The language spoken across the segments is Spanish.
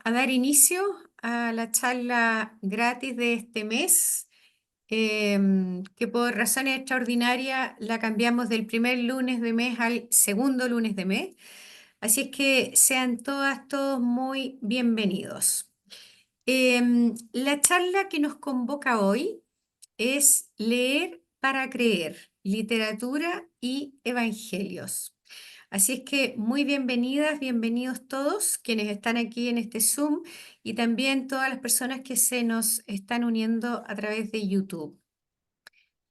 a dar inicio a la charla gratis de este mes, que por razones extraordinarias la cambiamos del primer lunes de mes al segundo lunes de mes. Así es que sean todas, todos muy bienvenidos. La charla que nos convoca hoy es Leer para Creer, Literatura y Evangelios. Así es que muy bienvenidas, bienvenidos todos quienes están aquí en este Zoom y también todas las personas que se nos están uniendo a través de YouTube.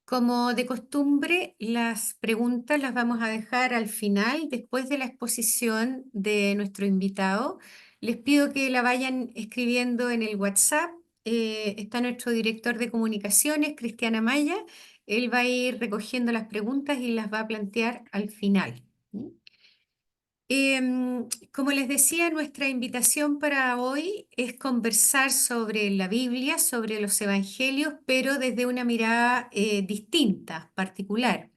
Como de costumbre, las preguntas las vamos a dejar al final, después de la exposición de nuestro invitado. Les pido que la vayan escribiendo en el WhatsApp. Está nuestro director de comunicaciones, Cristiana Maya. Él va a ir recogiendo las preguntas y las va a plantear al final. ¿Mm? Como les decía, nuestra invitación para hoy es conversar sobre la Biblia, sobre los evangelios, pero desde una mirada distinta, particular.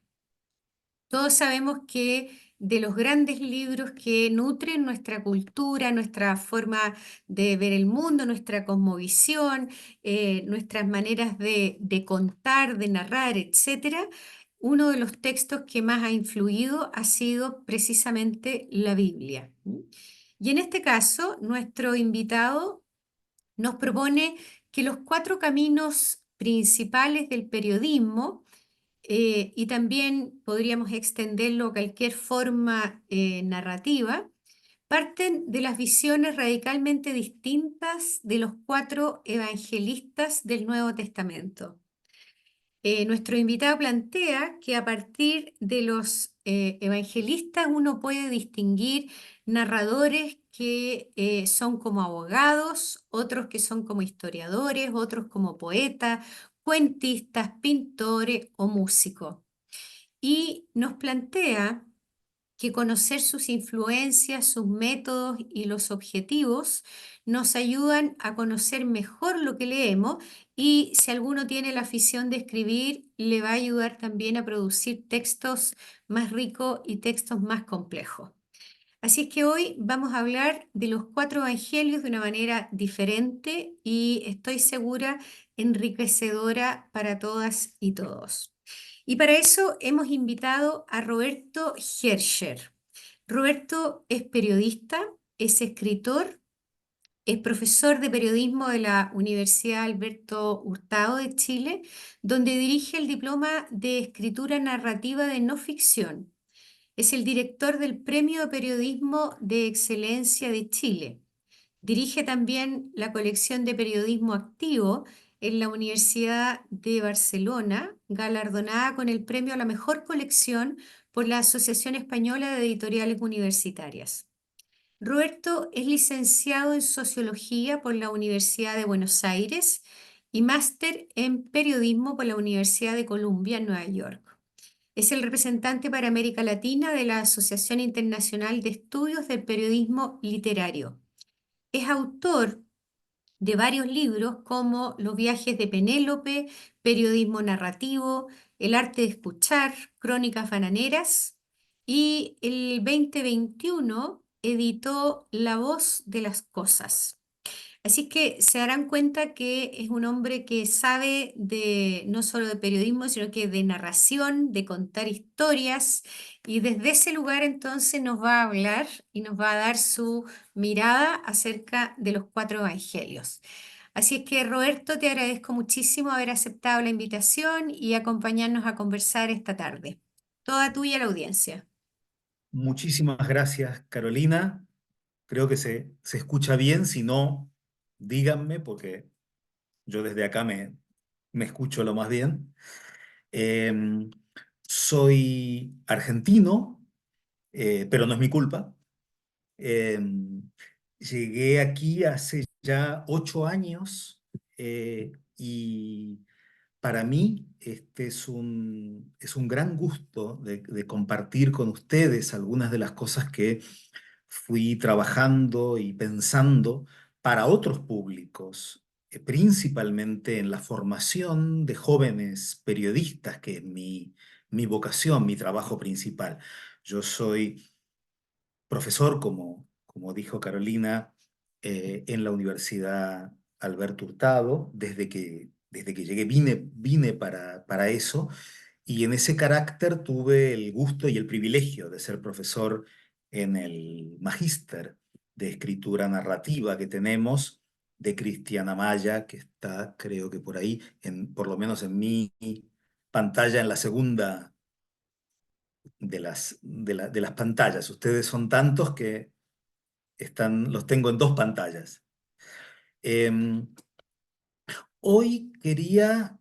Todos sabemos que de los grandes libros que nutren nuestra cultura, nuestra forma de ver el mundo, nuestra cosmovisión, nuestras maneras de contar, de narrar, etcétera, uno de los textos que más ha influido ha sido precisamente la Biblia. Y en este caso, nuestro invitado nos propone que los cuatro caminos principales del periodismo, y también podríamos extenderlo a cualquier forma narrativa, parten de las visiones radicalmente distintas de los cuatro evangelistas del Nuevo Testamento. Nuestro invitado plantea que a partir de los evangelistas uno puede distinguir narradores que son como abogados, otros que son como historiadores, otros como poetas, cuentistas, pintores o músicos. Y nos plantea que conocer sus influencias, sus métodos y los objetivos nos ayudan a conocer mejor lo que leemos, y si alguno tiene la afición de escribir, le va a ayudar también a producir textos más ricos y textos más complejos. Así es que hoy vamos a hablar de los cuatro evangelios de una manera diferente y estoy segura enriquecedora para todas y todos. Y para eso hemos invitado a Roberto Herscher. Roberto es periodista, es escritor, es profesor de periodismo de la Universidad Alberto Hurtado de Chile, donde dirige el diploma de escritura narrativa de no ficción. Es el director del Premio de Periodismo de Excelencia de Chile. Dirige también la colección de periodismo activo en la Universidad de Barcelona, galardonada con el premio a la mejor colección por la Asociación Española de Editoriales Universitarias. Roberto es licenciado en Sociología por la Universidad de Buenos Aires y máster en Periodismo por la Universidad de Columbia en Nueva York. Es el representante para América Latina de la Asociación Internacional de Estudios del Periodismo Literario. Es autor de varios libros como Los viajes de Penélope, Periodismo narrativo, El arte de escuchar, Crónicas bananeras, y el 2021 editó La voz de las cosas. Así que se darán cuenta que es un hombre que sabe de no solo de periodismo, sino que de narración, de contar historias, y desde ese lugar entonces nos va a hablar y nos va a dar su mirada acerca de los cuatro evangelios. Así es que Roberto, te agradezco muchísimo haber aceptado la invitación y acompañarnos a conversar esta tarde. Toda tuya la audiencia. Muchísimas gracias, Carolina. Creo que se escucha bien. Si no, díganme, porque yo desde acá me escucho lo más bien. Eh, Soy argentino, pero no es mi culpa. Eh, Llegué aquí hace ya 8 años, y para mí este es un gran gusto de compartir con ustedes algunas de las cosas que fui trabajando y pensando para otros públicos, principalmente en la formación de jóvenes periodistas, que es mi vocación, mi trabajo principal. Yo soy profesor, como dijo Carolina, en la Universidad Alberto Hurtado. Desde que llegué vine para eso, y en ese carácter tuve el gusto y el privilegio de ser profesor en el magíster de escritura narrativa que tenemos de Cristiana Maya, que está, creo que por ahí, por lo menos en mi pantalla, en la segunda de las pantallas. Ustedes son tantos que los tengo en dos pantallas. Em, Hoy quería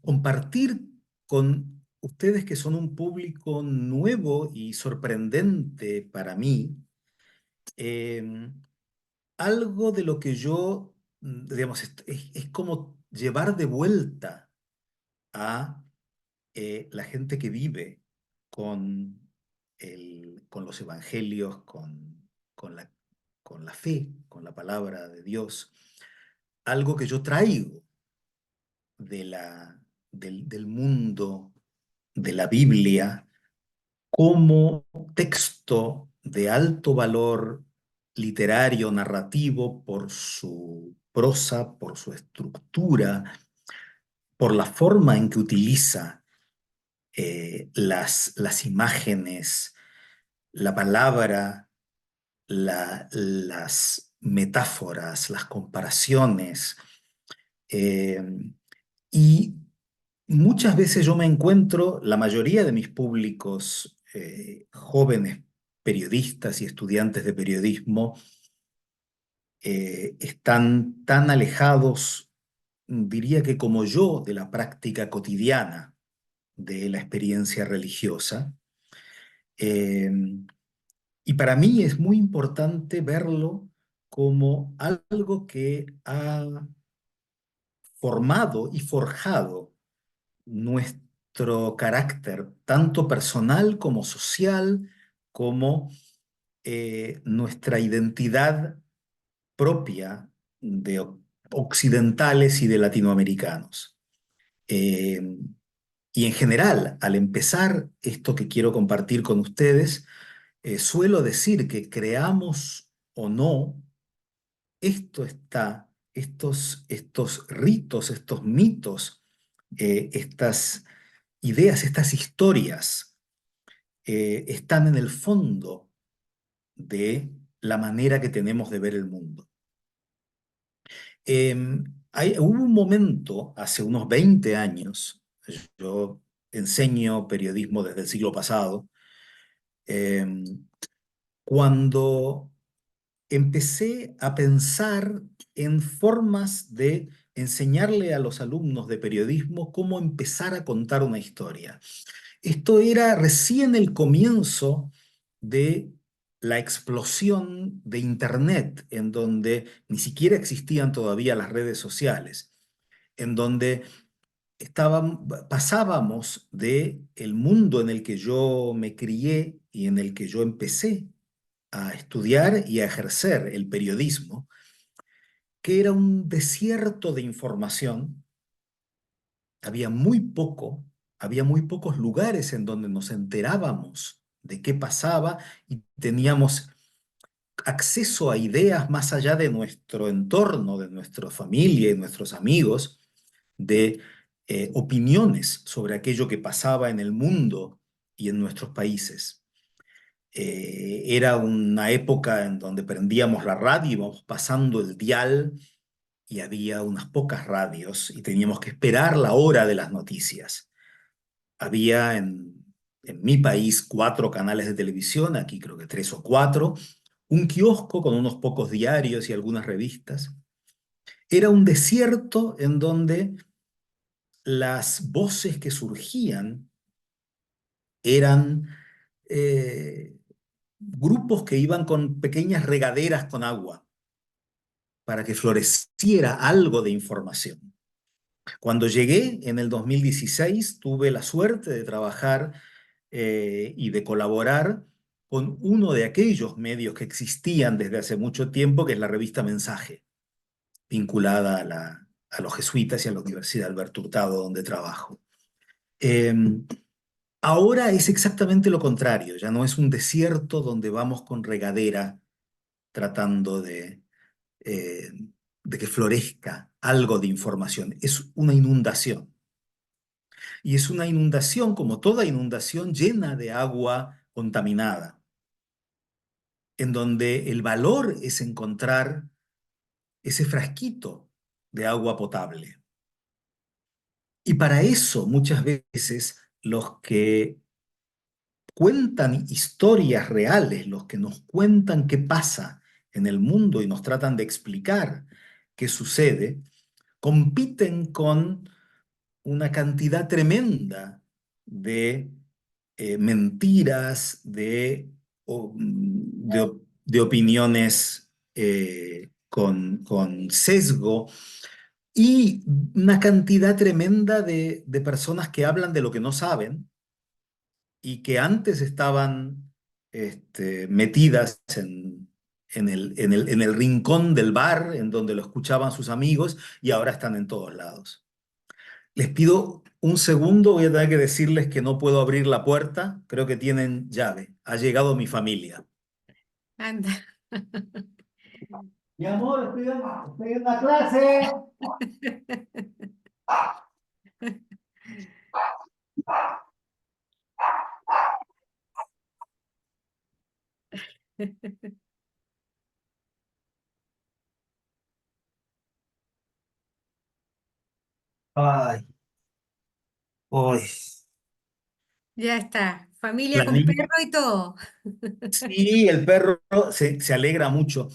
compartir con ustedes, que son un público nuevo y sorprendente para mí, em, algo de lo que yo, digamos, es como llevar de vuelta a la gente que vive con, con los evangelios, con la, con la fe, con la palabra de Dios, algo que yo traigo del mundo de la Biblia como texto de alto valor literario, narrativo, por su prosa, por su estructura, por la forma en que utiliza las imágenes, la palabra, las metáforas, las comparaciones. eh, y Muchas veces yo me encuentro, la mayoría de mis públicos jóvenes periodistas y estudiantes de periodismo están tan alejados, diría que como yo, de la práctica cotidiana de la experiencia religiosa. Eh, y para mí es muy importante verlo como algo que ha formado y forjado nuestro carácter, tanto personal como social, como nuestra identidad propia de occidentales y de latinoamericanos. Eh, y en general, al empezar esto que quiero compartir con ustedes, suelo decir que creamos o no, estos ritos, estos mitos, estas ideas, estas historias, están en el fondo de la manera que tenemos de ver el mundo. Hubo un momento, hace unos 20 años, yo enseño periodismo desde el siglo pasado, eh, cuando empecé a pensar en formas de enseñarle a los alumnos de periodismo cómo empezar a contar una historia. Esto era recién el comienzo de la explosión de Internet, en donde ni siquiera existían todavía las redes sociales, en donde pasábamos de el mundo en el que yo me crié y en el que yo empecé a estudiar y a ejercer el periodismo, que era un desierto de información. Había muy poco, había muy pocos lugares en donde nos enterábamos de qué pasaba y teníamos acceso a ideas más allá de nuestro entorno, de nuestra familia y nuestros amigos, de opiniones sobre aquello que pasaba en el mundo y en nuestros países. Era una época en donde prendíamos la radio, íbamos pasando el dial y había unas pocas radios y teníamos que esperar la hora de las noticias. Había en mi país 4 canales de televisión, aquí creo que 3 o 4, un kiosco con unos pocos diarios y algunas revistas. Era un desierto en donde las voces que surgían eran grupos que iban con pequeñas regaderas con agua para que floreciera algo de información. Cuando llegué en el 2016, tuve la suerte de trabajar y de colaborar con uno de aquellos medios que existían desde hace mucho tiempo, que es la revista Mensaje, vinculada a los jesuitas y a la Universidad Alberto Hurtado, donde trabajo. Eh, Ahora es exactamente lo contrario, ya no es un desierto donde vamos con regadera tratando eh, de que florezca algo de información. Es una inundación. Y es una inundación, como toda inundación, llena de agua contaminada, en donde el valor es encontrar ese frasquito de agua potable. Y para eso muchas veces los que cuentan historias reales, los que nos cuentan qué pasa en el mundo y nos tratan de explicar qué sucede, compiten con una cantidad tremenda de mentiras, de opiniones con sesgo y una cantidad tremenda de personas que hablan de lo que no saben y que antes estaban metidas en el rincón del bar en donde lo escuchaban sus amigos y ahora están en todos lados. Les pido un segundo, voy a tener que decirles que no puedo abrir la puerta, creo que tienen llave. Ha llegado mi familia. Anda. Mi amor, estoy en la clase. Ay, hoy. Ya está. Familia La con niña, perro y todo. sí, el perro se alegra mucho.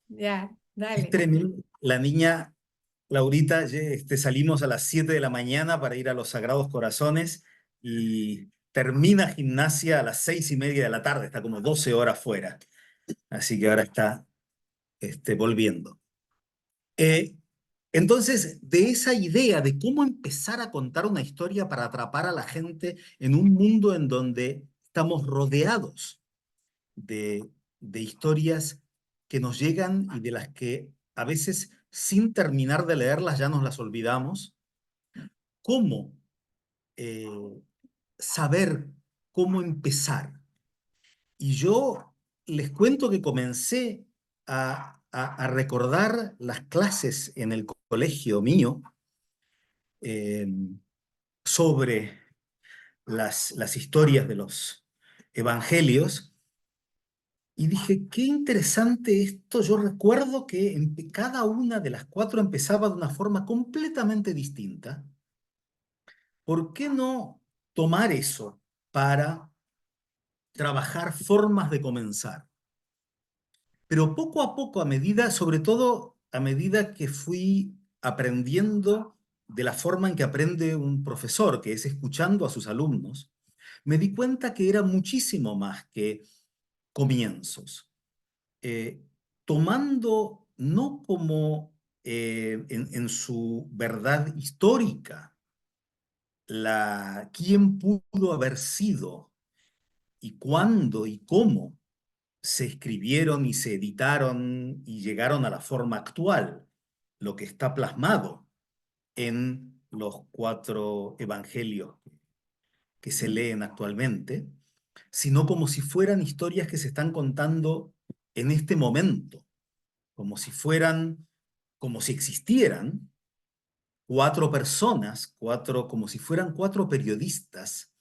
Ya, Es dale. tremendo. La niña Laurita, salimos a las 7 de la mañana para ir a los Sagrados Corazones y termina gimnasia a las 6:30 de la tarde, está como 12 horas fuera, así que ahora está volviendo. Eh, entonces, de esa idea de cómo empezar a contar una historia para atrapar a la gente en un mundo en donde estamos rodeados de historias que nos llegan y de las que a veces sin terminar de leerlas ya nos las olvidamos, cómo eh, saber cómo empezar. Y yo les cuento que comencé a recordar las clases en el colegio mío eh, sobre las historias de los evangelios y dije, qué interesante esto. Yo recuerdo que cada una de las cuatro empezaba de una forma completamente distinta. ¿Por qué no tomar eso para trabajar formas de comenzar? Pero poco a poco, a medida, sobre todo a medida que fui aprendiendo de la forma en que aprende un profesor, que es escuchando a sus alumnos, me di cuenta que era muchísimo más que comienzos. Eh, Tomando no como en su verdad histórica quién pudo haber sido y cuándo y cómo se escribieron y se editaron y llegaron a la forma actual, lo que está plasmado en los cuatro evangelios que se leen actualmente, sino como si fueran historias que se están contando en este momento, como si fueran, como si existieran cuatro personas, como si fueran cuatro periodistas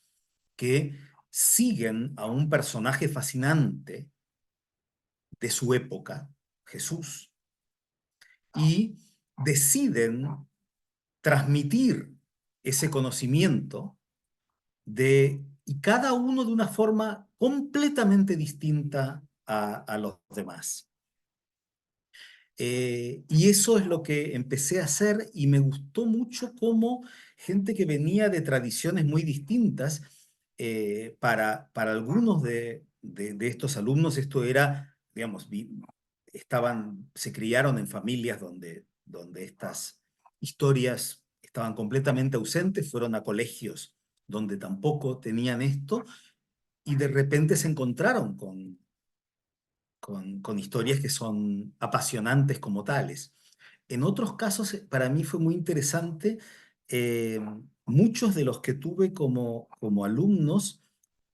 que siguen a un personaje fascinante de su época, Jesús, y deciden transmitir ese conocimiento y cada uno de una forma completamente distinta a los demás. Y eso es lo que empecé a hacer y me gustó mucho cómo gente que venía de tradiciones muy distintas, para algunos de estos alumnos esto era, digamos, se criaron en familias donde estas historias estaban completamente ausentes, fueron a colegios donde tampoco tenían esto y de repente se encontraron con historias que son apasionantes como tales. En otros casos, para mí fue muy interesante, muchos de los que tuve como alumnos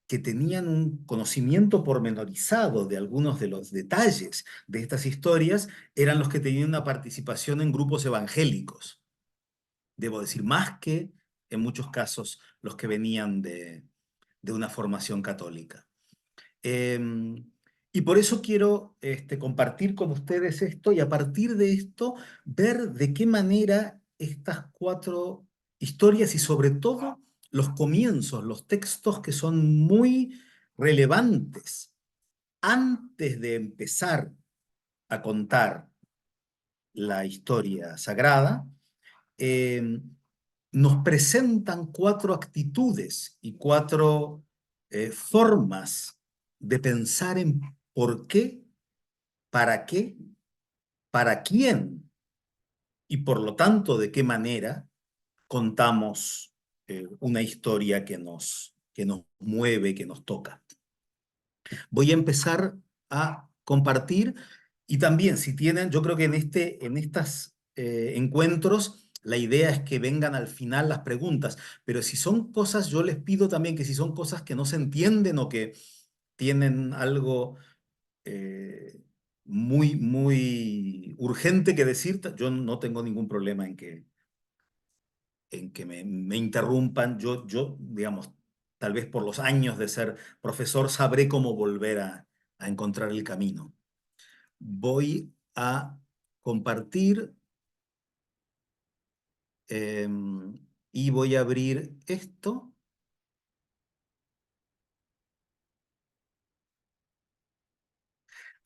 que tenían un conocimiento pormenorizado de algunos de los detalles de estas historias eran los que tenían una participación en grupos evangélicos. Debo decir, más que en muchos casos los que venían de una formación católica. Eh, y por eso quiero compartir con ustedes esto y a partir de esto ver de qué manera estas cuatro historias y sobre todo los comienzos, los textos que son muy relevantes antes de empezar a contar la historia sagrada, eh, nos presentan cuatro actitudes y cuatro formas de pensar en por qué, para quién y por lo tanto de qué manera contamos una historia que nos mueve, que nos toca. Voy a empezar a compartir y también si tienen, yo creo que en estos encuentros la idea es que vengan al final las preguntas, pero si son cosas, yo les pido también que si son cosas que no se entienden o que tienen algo eh, muy, muy urgente que decir, yo no tengo ningún problema en que me interrumpan. Yo, digamos, tal vez por los años de ser profesor, sabré cómo volver a encontrar el camino. Voy a compartir eh, y voy a abrir esto.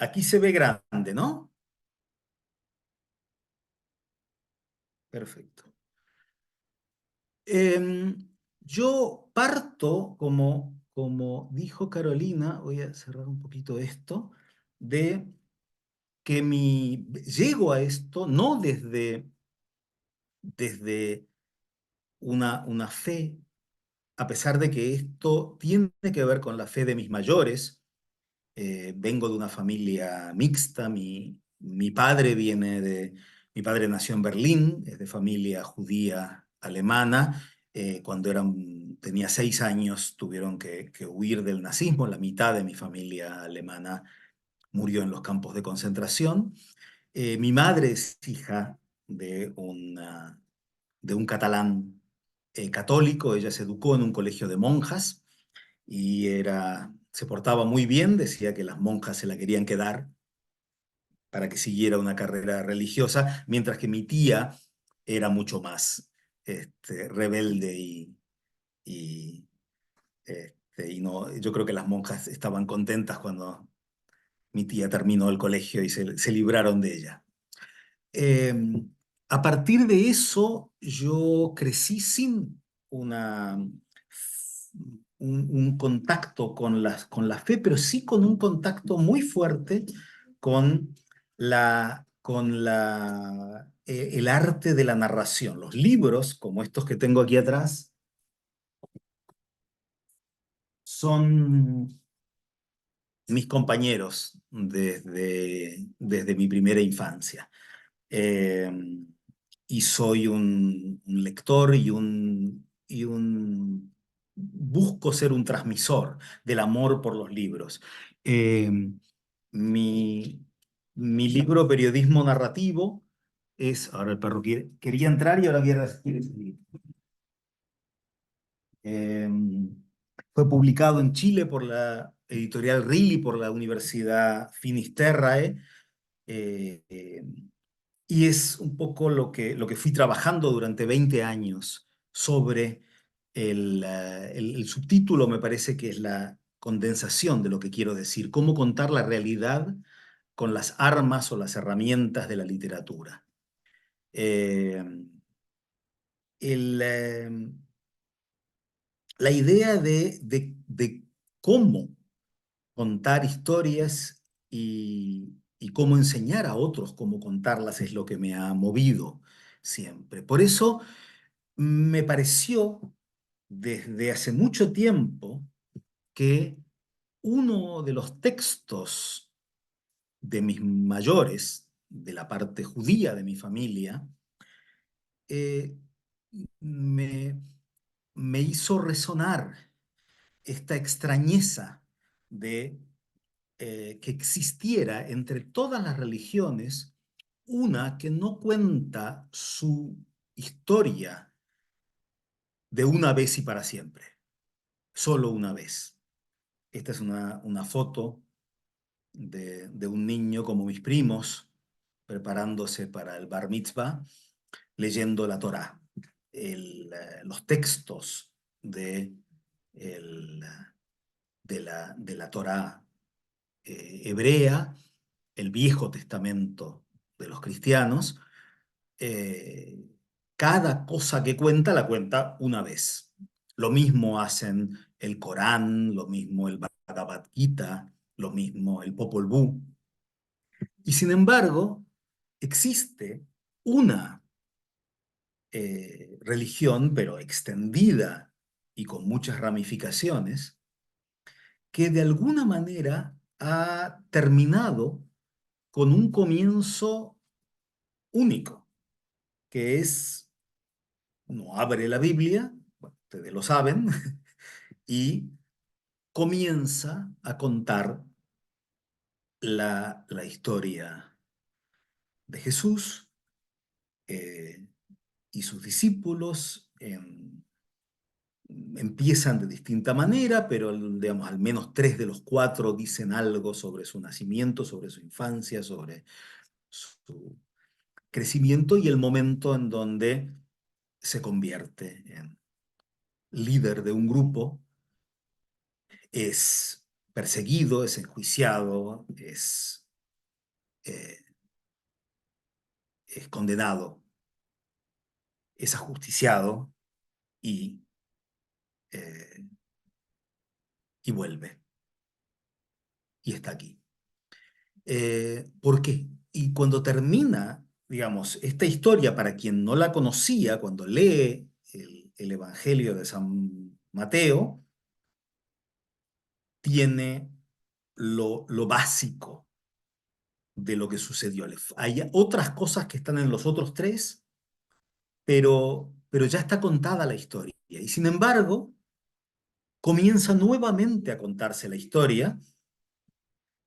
Aquí se ve grande, ¿no? Perfecto. Yo parto, como dijo Carolina, voy a cerrar un poquito esto, de que llego a esto no desde una fe, a pesar de que esto tiene que ver con la fe de mis mayores. Vengo de una familia mixta, mi padre nació en Berlín, es de familia judía alemana. Cuando tenía 6 años tuvieron que huir del nazismo, la mitad de mi familia alemana murió en los campos de concentración. Mi madre es hija de un catalán católico. Ella se educó en un colegio de monjas y se portaba muy bien, decía que las monjas se la querían quedar para que siguiera una carrera religiosa, mientras que mi tía era mucho más rebelde y, y no, yo creo que las monjas estaban contentas cuando mi tía terminó el colegio y se libraron de ella. Eh, a partir de eso, yo crecí sin un contacto con la fe, pero sí con un contacto muy fuerte el arte de la narración. Los libros, como estos que tengo aquí atrás, son mis compañeros desde mi primera infancia. Eh, y soy un lector busco ser un transmisor del amor por los libros. Eh, mi, mi libro Periodismo Narrativo ahora el perro quería entrar y ahora quiere salir. Eh, Fue publicado en Chile por la editorial Riley, por la Universidad Finisterrae. eh, eh, Y es un poco lo que fui trabajando durante 20 años sobre el subtítulo, me parece que es la condensación de lo que quiero decir, cómo contar la realidad con las armas o las herramientas de la literatura. Eh, el, eh, la idea de cómo contar historias y cómo enseñar a otros cómo contarlas es lo que me ha movido siempre. Por eso me pareció desde hace mucho tiempo que uno de los textos de mis mayores, de la parte judía de mi familia, eh, me, me hizo resonar esta extrañeza de que existiera entre todas las religiones una que no cuenta su historia de una vez y para siempre, solo una vez. Esta es una foto de un niño como mis primos, preparándose para el bar mitzvah, leyendo la Torá, los textos de, el, de la Torá hebrea, el Viejo Testamento de los cristianos. eh, Cada cosa que cuenta la cuenta una vez. Lo mismo hacen el Corán, lo mismo el Bhagavad Gita, lo mismo el Popol Vuh. Y sin embargo, existe una religión, pero extendida y con muchas ramificaciones, que de alguna manera ha terminado con un comienzo único, que es, uno abre la Biblia, bueno, ustedes lo saben, y comienza a contar la historia de Jesús eh, y sus discípulos. Empiezan de distinta manera, pero digamos, al menos tres de los cuatro dicen algo sobre su nacimiento, sobre su infancia, sobre su crecimiento y el momento en donde se convierte en líder de un grupo, es perseguido, es enjuiciado, eh, es condenado, es ajusticiado y, eh, y vuelve y está aquí. ¿Por qué? Y cuando termina, digamos, esta historia, para quien no la conocía, cuando lee el Evangelio de San Mateo, tiene lo básico de lo que sucedió. Hay otras cosas que están en los otros tres, pero ya está contada la historia. Y sin embargo, comienza nuevamente a contarse la historia.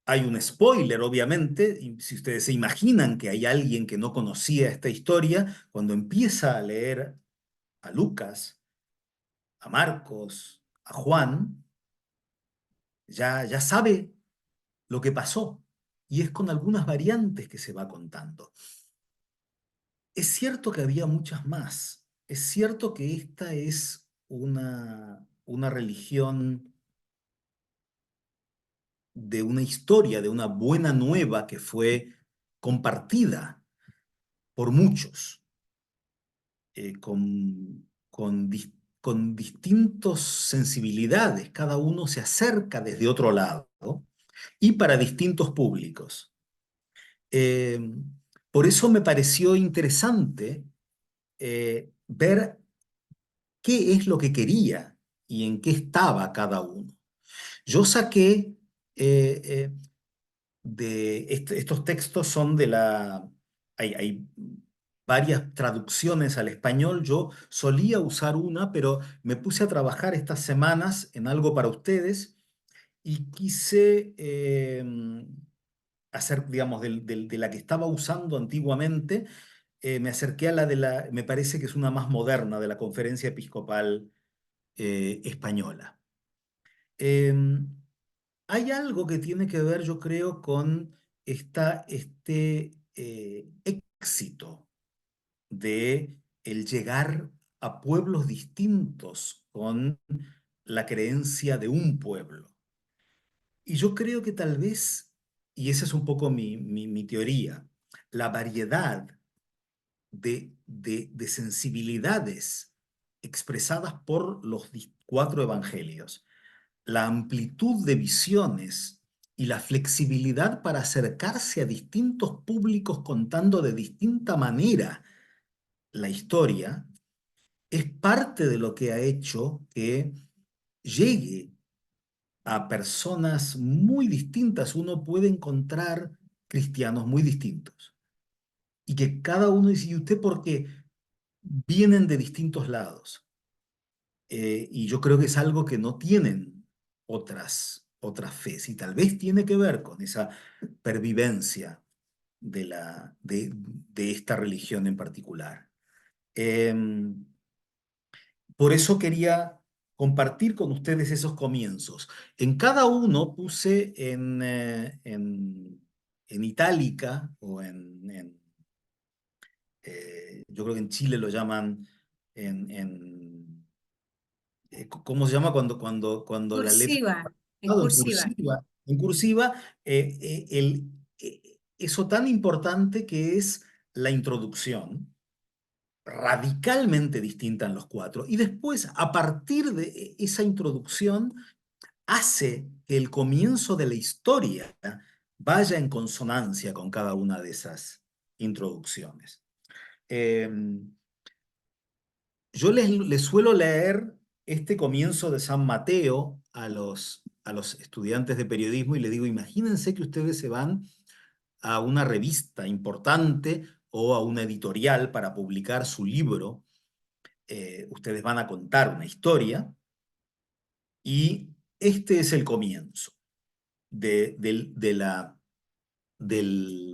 Hay un spoiler, obviamente, y si ustedes se imaginan que hay alguien que no conocía esta historia, cuando empieza a leer a Lucas, a Marcos, a Juan, ya sabe lo que pasó. Y es con algunas variantes que se va contando. Es cierto que había muchas más. Es cierto que esta es una religión de una historia, de una buena nueva que fue compartida por muchos, con distintas sensibilidades. Cada uno se acerca desde otro lado y para distintos públicos. Eh, por eso me pareció interesante ver qué es lo que quería y en qué estaba cada uno. Yo saqué estos textos son de hay varias traducciones al español. Yo solía usar una, pero me puse a trabajar estas semanas en algo para ustedes y quise hacer, digamos, de la que estaba usando antiguamente, me acerqué a me parece que es una más moderna, de la Conferencia Episcopal Española. Em, Hay algo que tiene que ver, yo creo, con este éxito de el llegar a pueblos distintos con la creencia de un pueblo. Y yo creo que tal vez, y esa es un poco mi teoría, la variedad de sensibilidades expresadas por los cuatro evangelios, la amplitud de visiones y la flexibilidad para acercarse a distintos públicos contando de distinta manera la historia, es parte de lo que ha hecho que llegue a personas muy distintas. Uno puede encontrar cristianos muy distintos y que cada uno dice, ¿y usted por qué? Vienen de distintos lados. Y yo creo que es algo que no tienen otras fes, y tal vez tiene que ver con esa pervivencia de esta religión en particular. Em, por eso quería compartir con ustedes esos comienzos. En cada uno puse en itálica o yo creo que en Chile lo llaman ¿cómo se llama cuando la letra Cursiva, en en cursiva. cursiva? En cursiva, eso tan importante que es la introducción, radicalmente distinta en los cuatro, y después, a partir de esa introducción, hace que el comienzo de la historia vaya en consonancia con cada una de esas introducciones. Eh, yo les suelo leer este comienzo de San Mateo a los estudiantes de periodismo y les digo, imagínense que ustedes se van a una revista importante o a una editorial para publicar su libro. Ustedes van a contar una historia y este es el comienzo del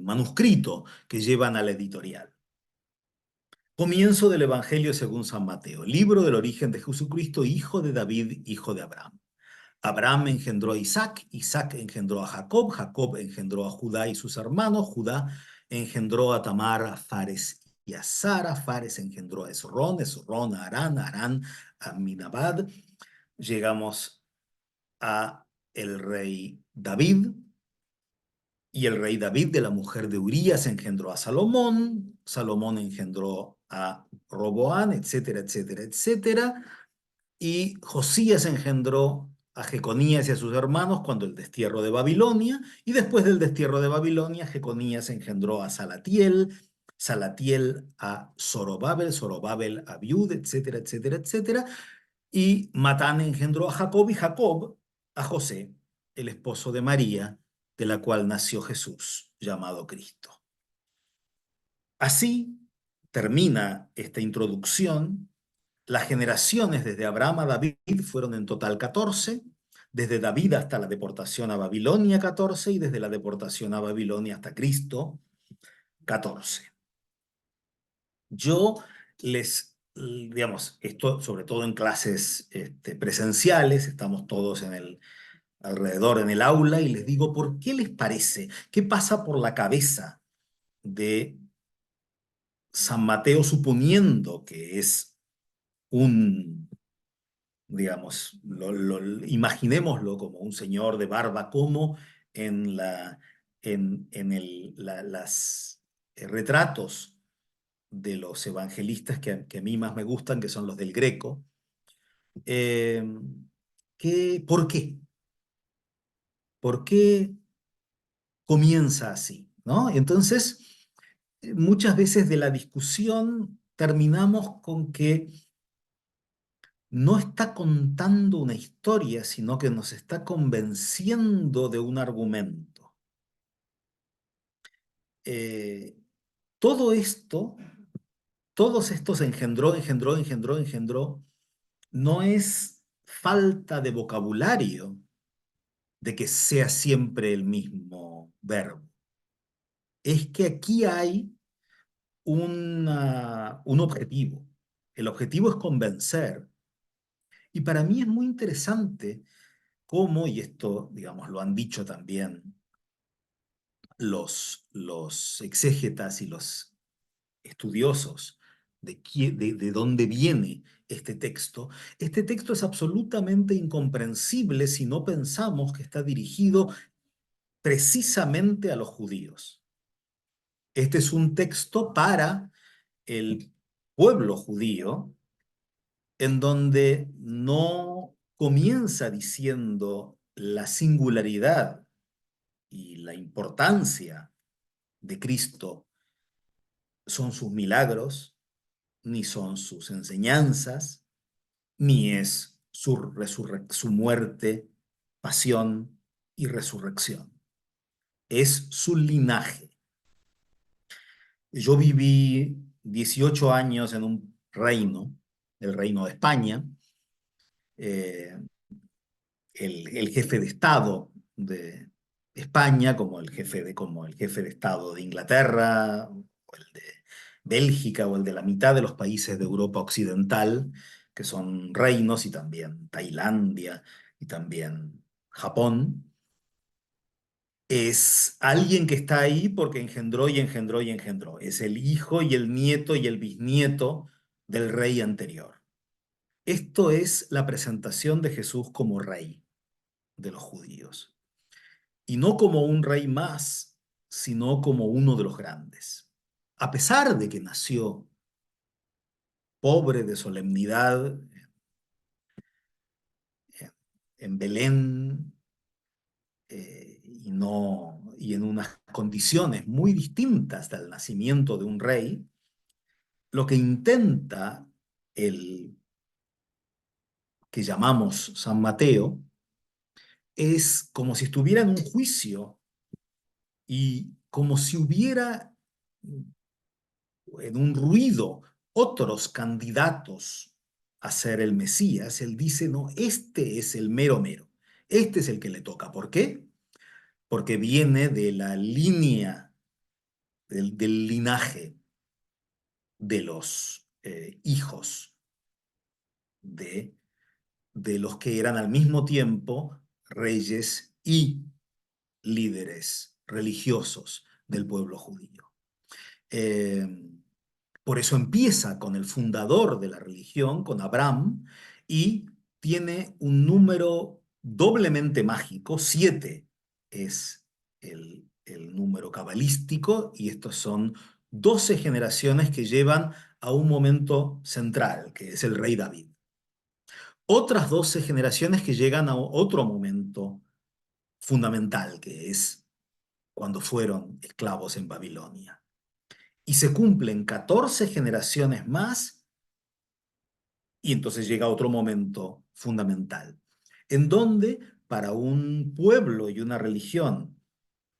manuscrito que llevan a la editorial. Comienzo del Evangelio según San Mateo, libro del origen de Jesucristo, hijo de David, hijo de Abraham. Abraham engendró a Isaac, Isaac engendró a Jacob, Jacob engendró a Judá y sus hermanos, Judá engendró a Tamar, a Fares y a Sara, Fares engendró a Esrón, Esrón a Arán, Arán a Minabad. Llegamos a el rey David, y el rey David de la mujer de Urías engendró a Salomón, Salomón engendró a Roboán, etcétera, etcétera, etcétera. Y Josías engendró a Jeconías y a sus hermanos cuando el destierro de Babilonia, y después del destierro de Babilonia, Jeconías engendró a Salatiel, Salatiel a Zorobabel, Zorobabel a Abiud, etcétera, etcétera, etcétera. Y Matán engendró a Jacob y Jacob a José, el esposo de María, de la cual nació Jesús, llamado Cristo. Así termina esta introducción. Las generaciones desde Abraham a David fueron en total 14, desde David hasta la deportación a Babilonia 14 y desde la deportación a Babilonia hasta Cristo 14. Yo digamos, esto sobre todo en clases presenciales, estamos todos alrededor en el aula y les digo, ¿por qué les parece? ¿Qué pasa por la cabeza de San Mateo suponiendo que es un, digamos, imaginémoslo como un señor de barba, como las retratos de los evangelistas que a mí más me gustan, que son los del Greco? Eh, ¿Por qué? ¿Por qué comienza así? ¿No? Entonces, muchas veces de la discusión terminamos con que no está contando una historia, sino que nos está convenciendo de un argumento. Eh, todo esto, todos estos engendró, no es falta de vocabulario de que sea siempre el mismo verbo. Es que aquí hay un objetivo. El objetivo es convencer. Y para mí es muy interesante cómo, y esto, digamos, lo han dicho también los exégetas y los estudiosos de dónde viene este texto. Este texto es absolutamente incomprensible si no pensamos que está dirigido precisamente a los judíos. Este es un texto para el pueblo judío, en donde no comienza diciendo la singularidad y la importancia de Cristo son sus milagros, ni son sus enseñanzas, ni es su muerte, pasión y resurrección. Es su linaje. Yo viví 18 años en un reino, el reino de España. Eh, el jefe de Estado de España, como el jefe de Estado de Inglaterra, o el de Bélgica, o el de la mitad de los países de Europa Occidental, que son reinos, y también Tailandia, y también Japón. Es alguien que está ahí porque engendró y engendró y engendró. Es el hijo y el nieto y el bisnieto del rey anterior. Esto es la presentación de Jesús como rey de los judíos. Y no como un rey más, sino como uno de los grandes. A pesar de que nació pobre de solemnidad en Belén, y en unas condiciones muy distintas del nacimiento de un rey, lo que intenta el que llamamos San Mateo es como si estuviera en un juicio y como si hubiera en un ruido otros candidatos a ser el Mesías. Él dice, no, este es el mero mero, este es el que le toca. ¿Por qué? Porque viene de la línea, del linaje de los hijos de, de los que eran al mismo tiempo reyes y líderes religiosos del pueblo judío. Eh, por eso empieza con el fundador de la religión, con Abraham, y tiene un número doblemente mágico. 7 es el número cabalístico, y estos son 12 generaciones que llevan a un momento central, que es el rey David. Otras 12 generaciones que llegan a otro momento fundamental, que es cuando fueron esclavos en Babilonia. Y se cumplen 14 generaciones más, y entonces llega otro momento fundamental, en donde para un pueblo y una religión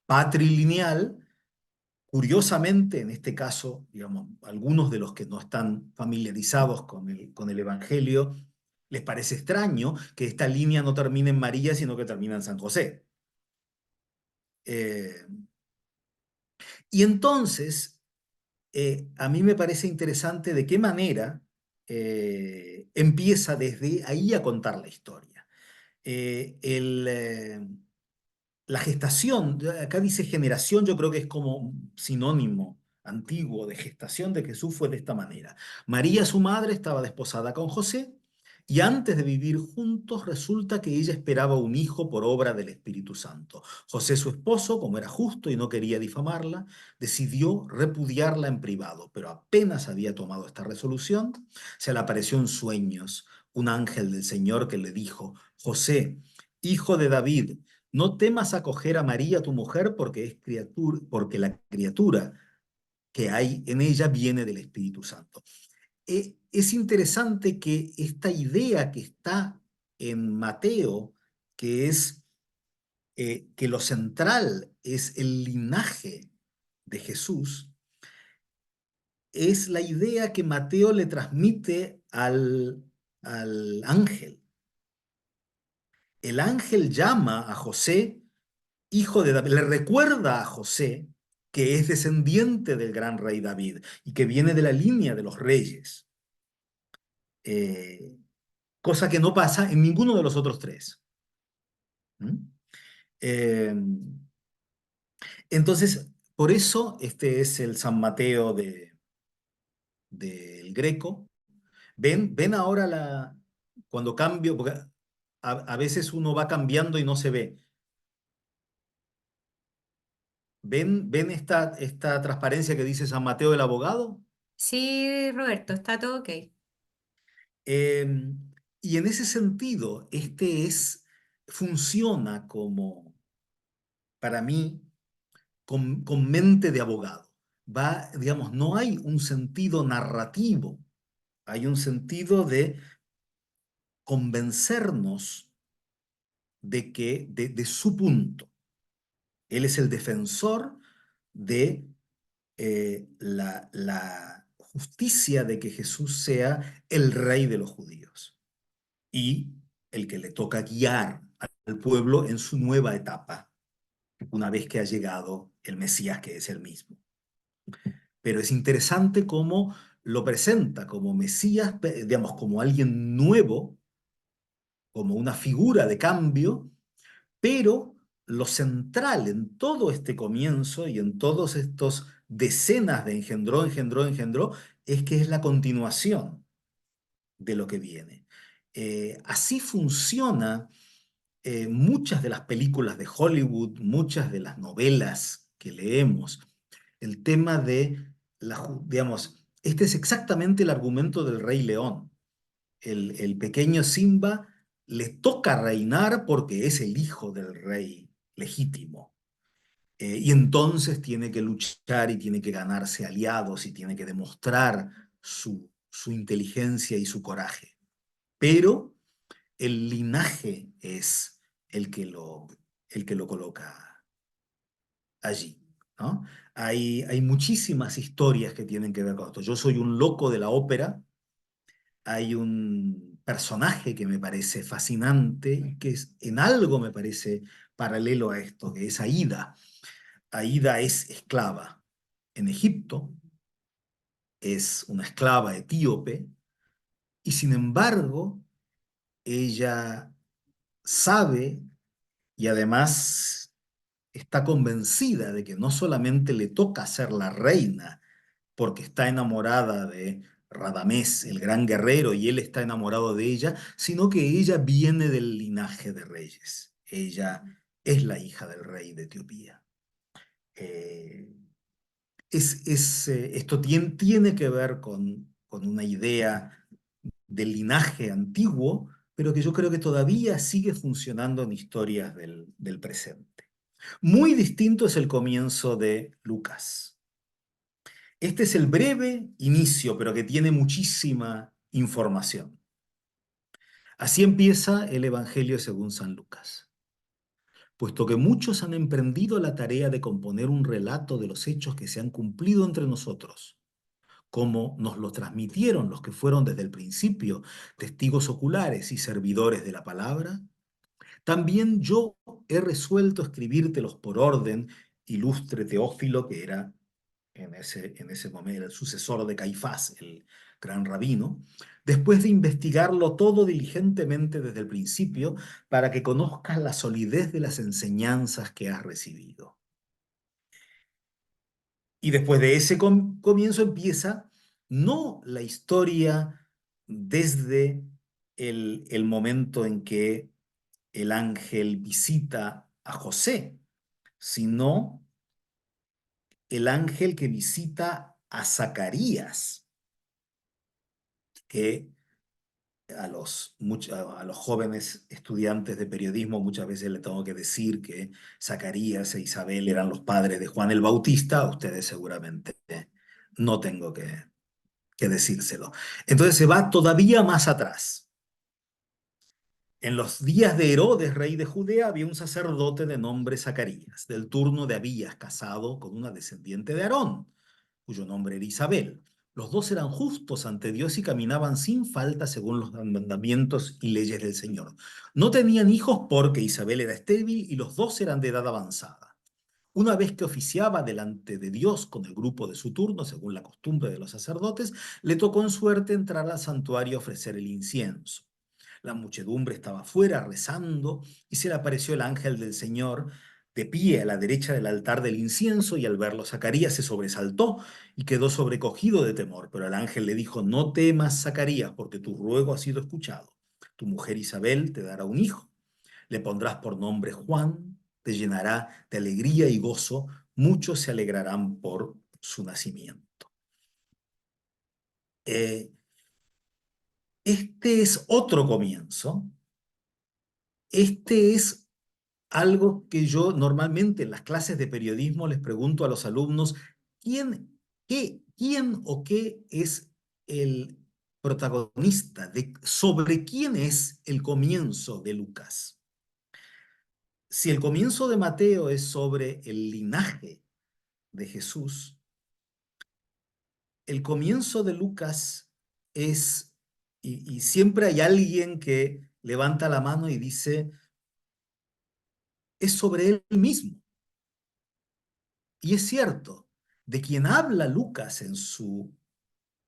patrilineal, curiosamente, en este caso, digamos, algunos de los que no están familiarizados con el Evangelio, les parece extraño que esta línea no termine en María, sino que termina en San José. Eh, y entonces, a mí me parece interesante de qué manera empieza desde ahí a contar la historia. Eh, el, eh, la gestación, acá dice generación, yo creo que es como un sinónimo antiguo de gestación de Jesús, fue de esta manera. María, su madre, estaba desposada con José, y antes de vivir juntos resulta que ella esperaba un hijo por obra del Espíritu Santo. José, su esposo, como era justo y no quería difamarla, decidió repudiarla en privado, pero apenas había tomado esta resolución, se le apareció en sueños un ángel del Señor que le dijo: José, hijo de David, no temas acoger a María, tu mujer, porque la criatura que hay en ella viene del Espíritu Santo. Es interesante que esta idea que está en Mateo, que es que lo central es el linaje de Jesús, es la idea que Mateo le transmite al ángel. El ángel llama a José hijo de David, le recuerda a José que es descendiente del gran rey David y que viene de la línea de los reyes, eh, cosa que no pasa en ninguno de los otros tres. ¿Mm? Eh, entonces, por eso este es el San Mateo del Greco. Ven ahora cuando cambio, porque a veces uno va cambiando y no se ve. ¿Ven esta transparencia que dice San Mateo el abogado? Sí, Roberto, está todo ok. Eh, y en ese sentido, funciona como, para mí, con mente de abogado. Digamos, no hay un sentido narrativo, hay un sentido de convencernos de su punto. Él es el defensor de la justicia de que Jesús sea el rey de los judíos, y el que le toca guiar al pueblo en su nueva etapa, una vez que ha llegado el Mesías, que es el mismo. Pero es interesante cómo lo presenta como Mesías, digamos, como alguien nuevo, como una figura de cambio, pero lo central en todo este comienzo y en todos estos decenas de engendró, es que es la continuación de lo que viene. Así funciona muchas de las películas de Hollywood, muchas de las novelas que leemos. El tema de, digamos, este es exactamente el argumento del Rey León. El pequeño Simba le toca reinar porque es el hijo del rey legítimo. Y entonces tiene que luchar y tiene que ganarse aliados y tiene que demostrar su inteligencia y su coraje. Pero el linaje es el que el que lo coloca allí, ¿no? Hay muchísimas historias que tienen que ver con esto. Yo soy un loco de la ópera. Hay un personaje que me parece fascinante y que en algo me parece paralelo a esto, que es Aída. Aída es esclava en Egipto, es una esclava etíope, y sin embargo, ella sabe y además está convencida de que no solamente le toca ser la reina, porque está enamorada de Radamés, el gran guerrero, y él está enamorado de ella, sino que ella viene del linaje de reyes. Ella es la hija del rey de Etiopía. Eh, esto tiene que ver con una idea del linaje antiguo, pero que yo creo que todavía sigue funcionando en historias del presente. Muy distinto es el comienzo de Lucas. Este es el breve inicio, pero que tiene muchísima información. Así empieza el Evangelio según San Lucas. Puesto que muchos han emprendido la tarea de componer un relato de los hechos que se han cumplido entre nosotros, como nos lo transmitieron los que fueron desde el principio testigos oculares y servidores de la palabra, también yo he resuelto escribírtelos por orden, ilustre Teófilo, que era en ese momento el sucesor de Caifás, el gran rabino, después de investigarlo todo diligentemente desde el principio, para que conozcas la solidez de las enseñanzas que has recibido. Y después de ese comienzo empieza no la historia desde el momento en que el ángel visita a José, sino el ángel que visita a Zacarías, que a los jóvenes estudiantes de periodismo muchas veces le tengo que decir que Zacarías e Isabel eran los padres de Juan el Bautista. A ustedes seguramente no tengo que decírselo. Entonces se va todavía más atrás. En los días de Herodes, rey de Judea, había un sacerdote de nombre Zacarías, del turno de Abías, casado con una descendiente de Aarón, cuyo nombre era Isabel. Los dos eran justos ante Dios y caminaban sin falta según los mandamientos y leyes del Señor. No tenían hijos porque Isabel era estéril y los dos eran de edad avanzada. Una vez que oficiaba delante de Dios con el grupo de su turno, según la costumbre de los sacerdotes, le tocó en suerte entrar al santuario a ofrecer el incienso. La muchedumbre estaba fuera rezando y se le apareció el ángel del Señor de pie a la derecha del altar del incienso, y al verlo Zacarías se sobresaltó y quedó sobrecogido de temor. Pero el ángel le dijo: no temas, Zacarías, porque tu ruego ha sido escuchado. Tu mujer Isabel te dará un hijo. Le pondrás por nombre Juan, te llenará de alegría y gozo. Muchos se alegrarán por su nacimiento. Eh, este es otro comienzo. Este es algo que yo normalmente en las clases de periodismo les pregunto a los alumnos: ¿quién o qué es el protagonista? ¿Sobre quién es el comienzo de Lucas? Si el comienzo de Mateo es sobre el linaje de Jesús, el comienzo de Lucas es, y siempre hay alguien que levanta la mano y dice: es sobre él mismo. Y es cierto, de quien habla Lucas en su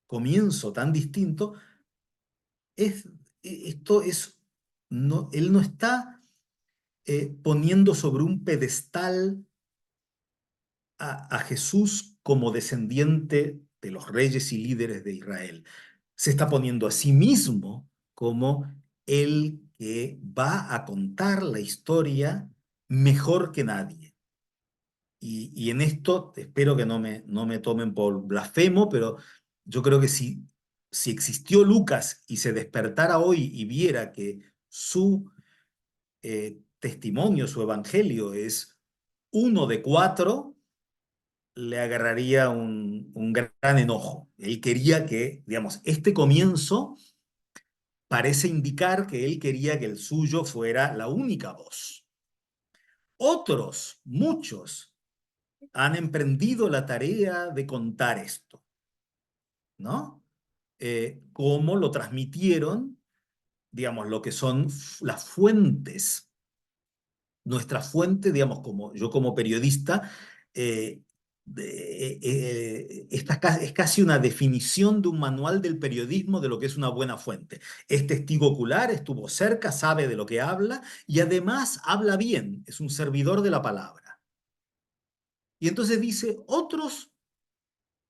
comienzo tan distinto, es, esto es, no, él no está poniendo sobre un pedestal a Jesús como descendiente de los reyes y líderes de Israel. Se está poniendo a sí mismo como el que va a contar la historia mejor que nadie. Y en esto espero que no me tomen por blasfemo, pero yo creo que si existió Lucas y se despertara hoy y viera que su testimonio, su evangelio es uno de cuatro, le agarraría un gran enojo. Él quería que, digamos, este comienzo parece indicar que él quería que el suyo fuera la única voz. Otros, muchos, han emprendido la tarea de contar esto, ¿no? Cómo lo transmitieron, digamos, lo que son las fuentes, nuestra fuente, digamos, como yo como periodista, eh, esta es casi una definición de un manual del periodismo de lo que es una buena fuente. Es testigo ocular, estuvo cerca, sabe de lo que habla y además habla bien, es un servidor de la palabra. Y entonces dice, otros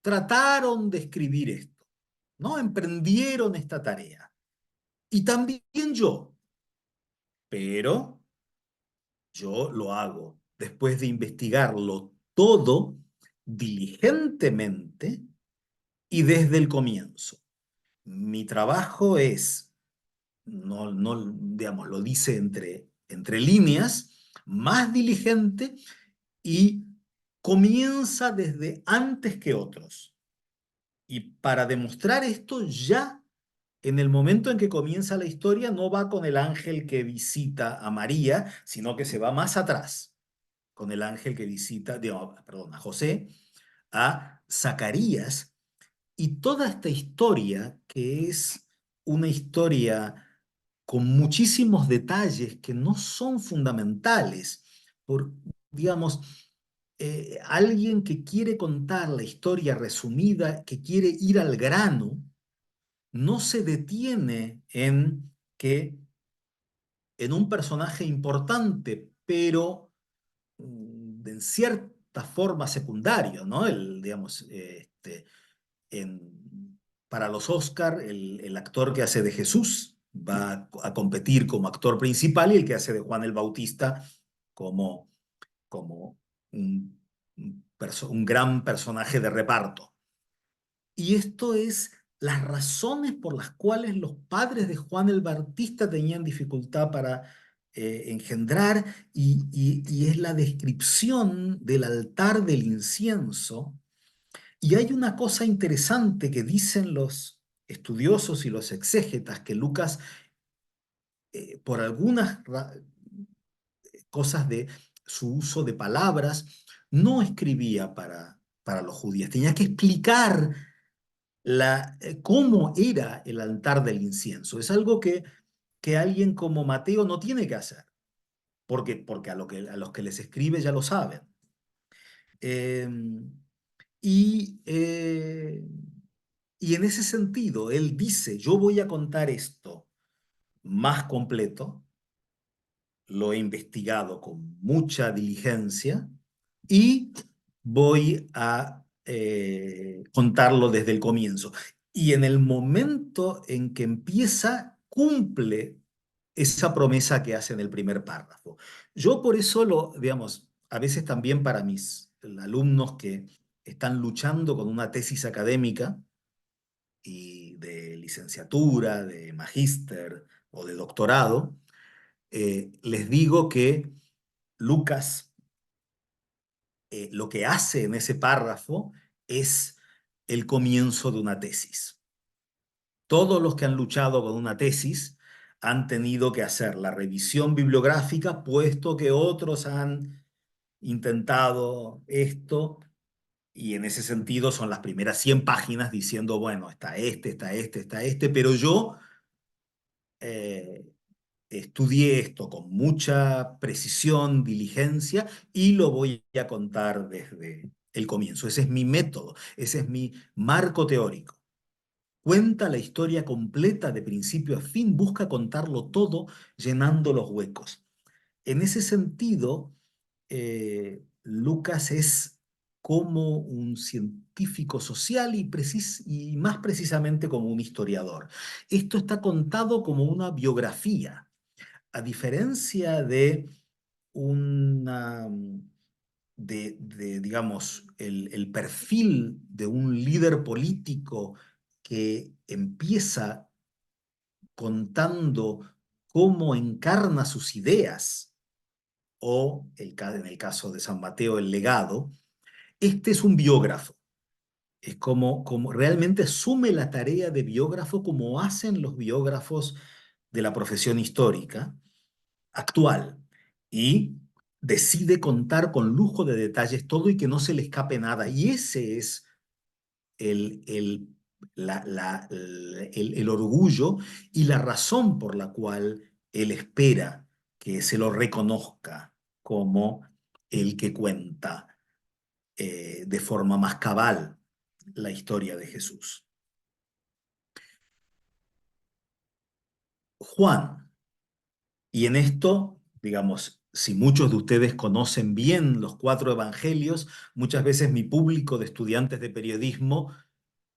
trataron de escribir esto, ¿no? Emprendieron esta tarea. Y también yo, pero yo lo hago después de investigarlo todo diligentemente y desde el comienzo. Mi trabajo es, digamos, lo dice entre líneas, más diligente y comienza desde antes que otros. Y para demostrar esto, ya en el momento en que comienza la historia, no va con el ángel que visita a María, sino que se va más atrás, con el ángel que visita, perdón, a José, a Zacarías, y toda esta historia, que es una historia con muchísimos detalles que no son fundamentales, por, digamos, alguien que quiere contar la historia resumida, que quiere ir al grano, no se detiene en que en un personaje importante, pero en cierta forma secundario, ¿no? Digamos, para los Oscar, el actor que hace de Jesús va a competir como actor principal y el que hace de Juan el Bautista como, como un gran personaje de reparto. Y esto es las razones por las cuales los padres de Juan el Bautista tenían dificultad para engendrar y es la descripción del altar del incienso. Y hay una cosa interesante que dicen los estudiosos y los exégetas, que Lucas, por algunas cosas de su uso de palabras, no escribía para los judíos. Tenía que explicar cómo era el altar del incienso. Es algo que alguien como Mateo no tiene que hacer, porque a los que les escribe ya lo saben. Eh, y, eh, y en ese sentido, él dice, yo voy a contar esto más completo, lo he investigado con mucha diligencia y voy a contarlo desde el comienzo. Y en el momento en que empieza, cumple esa promesa que hace en el primer párrafo. Yo por eso digamos, a veces también para mis alumnos que están luchando con una tesis académica y de licenciatura, de magíster o de doctorado, les digo que Lucas lo que hace en ese párrafo es el comienzo de una tesis. Todos los que han luchado con una tesis han tenido que hacer la revisión bibliográfica, puesto que otros han intentado esto, y en ese sentido son las primeras 100 páginas diciendo, bueno, está este, pero yo estudié esto con mucha precisión, diligencia, y lo voy a contar desde el comienzo. Ese es mi método, ese es mi marco teórico. Cuenta la historia completa de principio a fin, busca contarlo todo llenando los huecos. En ese sentido, Lucas es como un científico social y más precisamente como un historiador. Esto está contado como una biografía, a diferencia de una, digamos, el perfil de un líder político que empieza contando cómo encarna sus ideas, o en el caso de San Mateo, el legado. Este es un biógrafo. Es como realmente asume la tarea de biógrafo como hacen los biógrafos de la profesión histórica actual, y decide contar con lujo de detalles todo y que no se le escape nada. Y ese es el, el, el orgullo y la razón por la cual él espera que se lo reconozca como el que cuenta de forma más cabal la historia de Jesús. Juan, y en esto, digamos, si muchos de ustedes conocen bien los cuatro evangelios, muchas veces mi público de estudiantes de periodismo,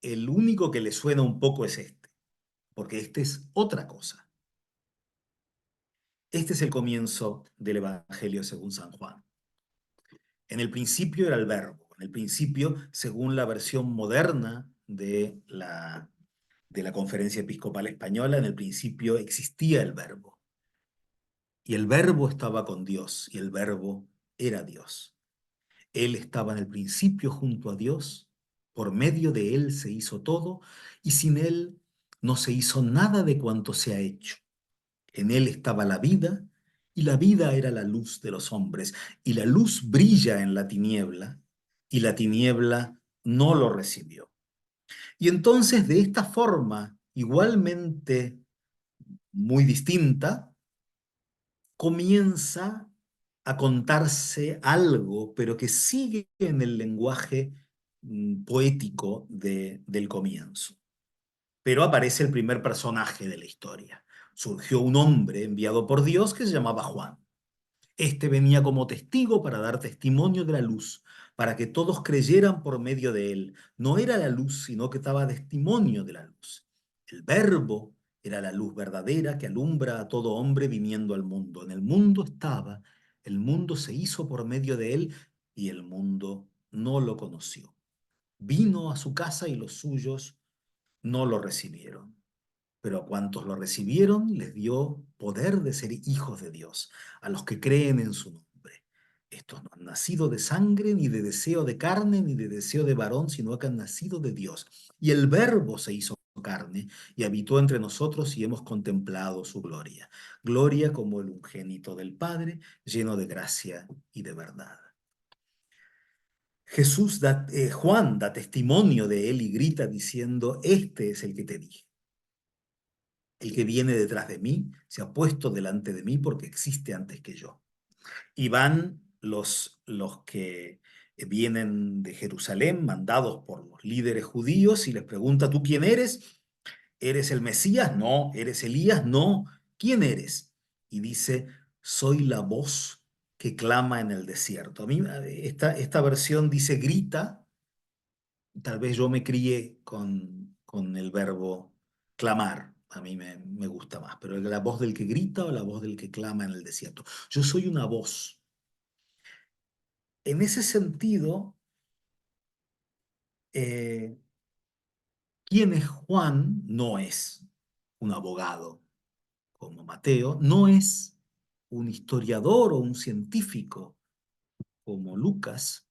el único que le suena un poco es este, porque este es otra cosa. Este es el comienzo del Evangelio según San Juan. En el principio era el verbo. En el principio, según la versión moderna de la Conferencia Episcopal Española, en el principio existía el verbo. Y el verbo estaba con Dios, y el verbo era Dios. Él estaba en el principio junto a Dios, por medio de él se hizo todo, y sin él no se hizo nada de cuanto se ha hecho. En él estaba la vida, y la vida era la luz de los hombres, y la luz brilla en la tiniebla, y la tiniebla no lo recibió. Y entonces, de esta forma, igualmente muy distinta, comienza a contarse algo, pero que sigue en el lenguaje poético del comienzo. Pero aparece el primer personaje de la historia. Surgió un hombre enviado por Dios que se llamaba Juan. Este venía como testigo para dar testimonio de la luz, para que todos creyeran por medio de él. No era la luz, sino que daba testimonio de la luz. El verbo era la luz verdadera que alumbra a todo hombre viniendo al mundo. En el mundo estaba, el mundo se hizo por medio de él y el mundo no lo conoció. Vino a su casa y los suyos no lo recibieron. Pero a cuantos lo recibieron les dio poder de ser hijos de Dios, a los que creen en su nombre. Estos no han nacido de sangre, ni de deseo de carne, ni de deseo de varón, sino que han nacido de Dios. Y el Verbo se hizo carne y habitó entre nosotros y hemos contemplado su gloria. Gloria como el unigénito del Padre, lleno de gracia y de verdad. Juan da testimonio de él y grita diciendo, este es el que te dije. El que viene detrás de mí se ha puesto delante de mí porque existe antes que yo. Y van los que vienen de Jerusalén, mandados por los líderes judíos, y les pregunta, ¿tú quién eres? ¿Eres el Mesías? No. ¿Eres Elías? No. ¿Quién eres? Y dice, soy la voz que clama en el desierto. A mí esta versión dice grita. Tal vez yo me crié con el verbo clamar, a mí me gusta más, pero la voz del que grita o la voz del que clama en el desierto. Yo soy una voz. En ese sentido, eh, ¿quién es Juan? No es un abogado como Mateo, no es un historiador o un científico como Lucas.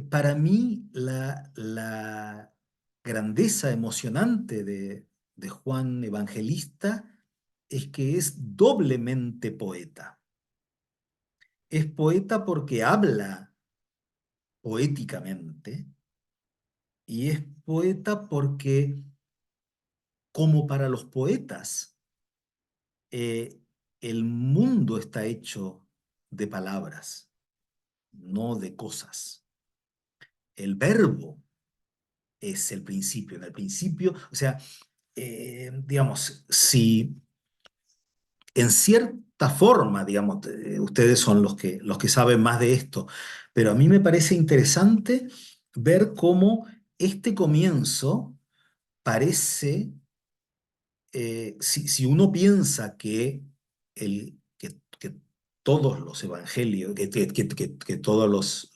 Para mí, la grandeza emocionante de Juan Evangelista es que es doblemente poeta. Es poeta porque habla poéticamente y es poeta porque como para los poetas, eh, el mundo está hecho de palabras, no de cosas. El verbo es el principio. En el principio, o sea, digamos, si en cierta forma, digamos, ustedes son los que saben más de esto, pero a mí me parece interesante ver cómo este comienzo parece, si uno piensa que todos los evangelios, que todos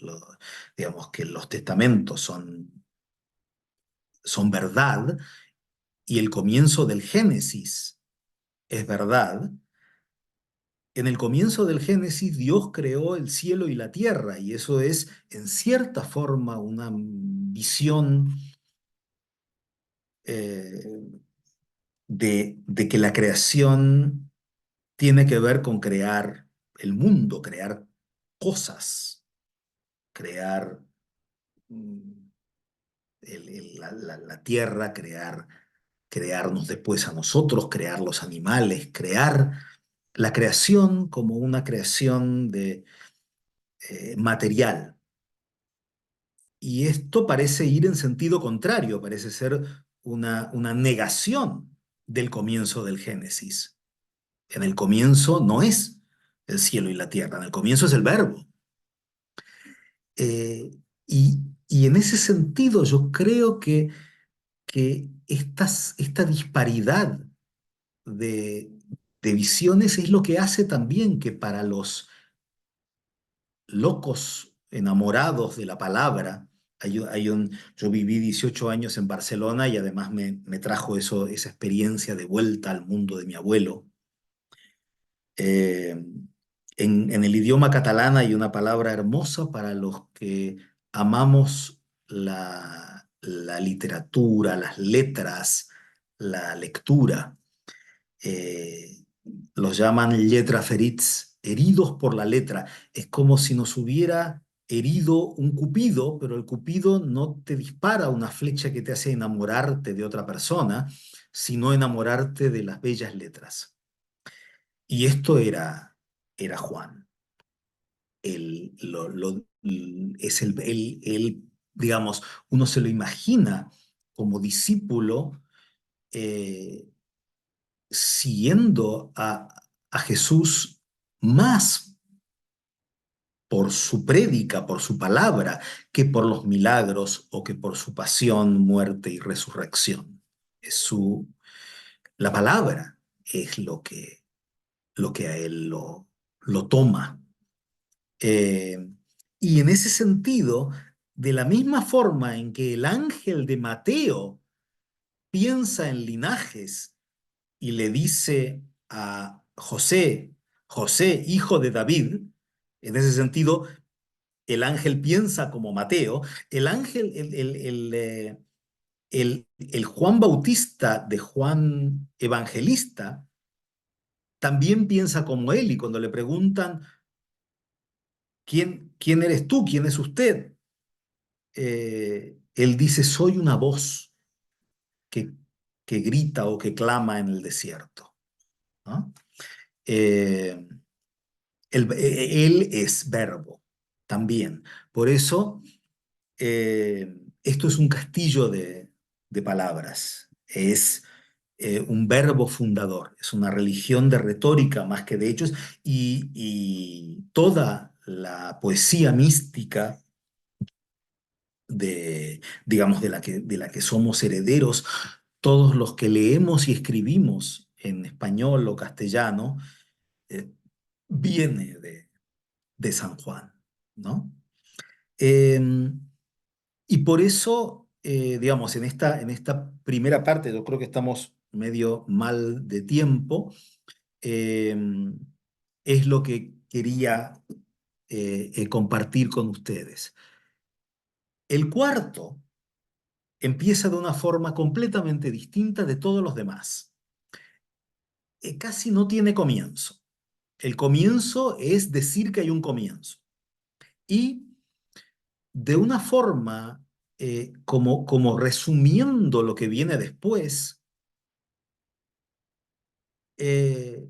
digamos, que los testamentos son verdad y el comienzo del Génesis es verdad. En el comienzo del Génesis, Dios creó el cielo y la tierra, y eso es, en cierta forma, una visión eh, de que la creación tiene que ver con crear el mundo, crear cosas, crear mm, la tierra, crearnos después a nosotros, crear los animales, crear la creación como una creación material. Y esto parece ir en sentido contrario, parece ser una negación del comienzo del Génesis. En el comienzo no es el cielo y la tierra, en el comienzo es el verbo. Eh, y, y en ese sentido yo creo que esta disparidad de, de visiones es lo que hace también que para los locos enamorados de la palabra. Yo viví 18 años en Barcelona y además me trajo esa experiencia de vuelta al mundo de mi abuelo. Eh, en el idioma catalán hay una palabra hermosa para los que amamos la literatura, las letras, la lectura. eh, los llaman lletraferits, heridos por la letra. Es como si nos hubiera herido un cupido, pero el cupido no te dispara una flecha que te hace enamorarte de otra persona, sino enamorarte de las bellas letras. Y esto era Juan. Es digamos, uno se lo imagina como discípulo eh, siguiendo a Jesús más por su prédica, por su palabra, que por los milagros o que por su pasión, muerte y resurrección. Es la palabra es lo que a él lo toma. Eh, y en ese sentido, de la misma forma en que el ángel de Mateo piensa en linajes y le dice a José, José, hijo de David, en ese sentido, el ángel piensa como Mateo, el ángel, el Juan Bautista de Juan Evangelista también piensa como él y cuando le preguntan, quién eres tú? ¿Quién es usted? Él dice, soy una voz que, que grita o que clama en el desierto, ¿no? Eh, él es verbo también. Por eso, esto es un castillo de palabras. Es un verbo fundador. Es una religión de retórica más que de hechos. Y toda la poesía mística digamos, de la que somos herederos, todos los que leemos y escribimos en español o castellano, eh, viene de San Juan, ¿no? Eh, y por eso, digamos, en esta primera parte, yo creo que estamos medio mal de tiempo, eh, es lo que quería compartir con ustedes. El cuarto empieza de una forma completamente distinta de todos los demás. Casi no tiene comienzo. El comienzo es decir que hay un comienzo. Y de una forma como resumiendo lo que viene después, eh,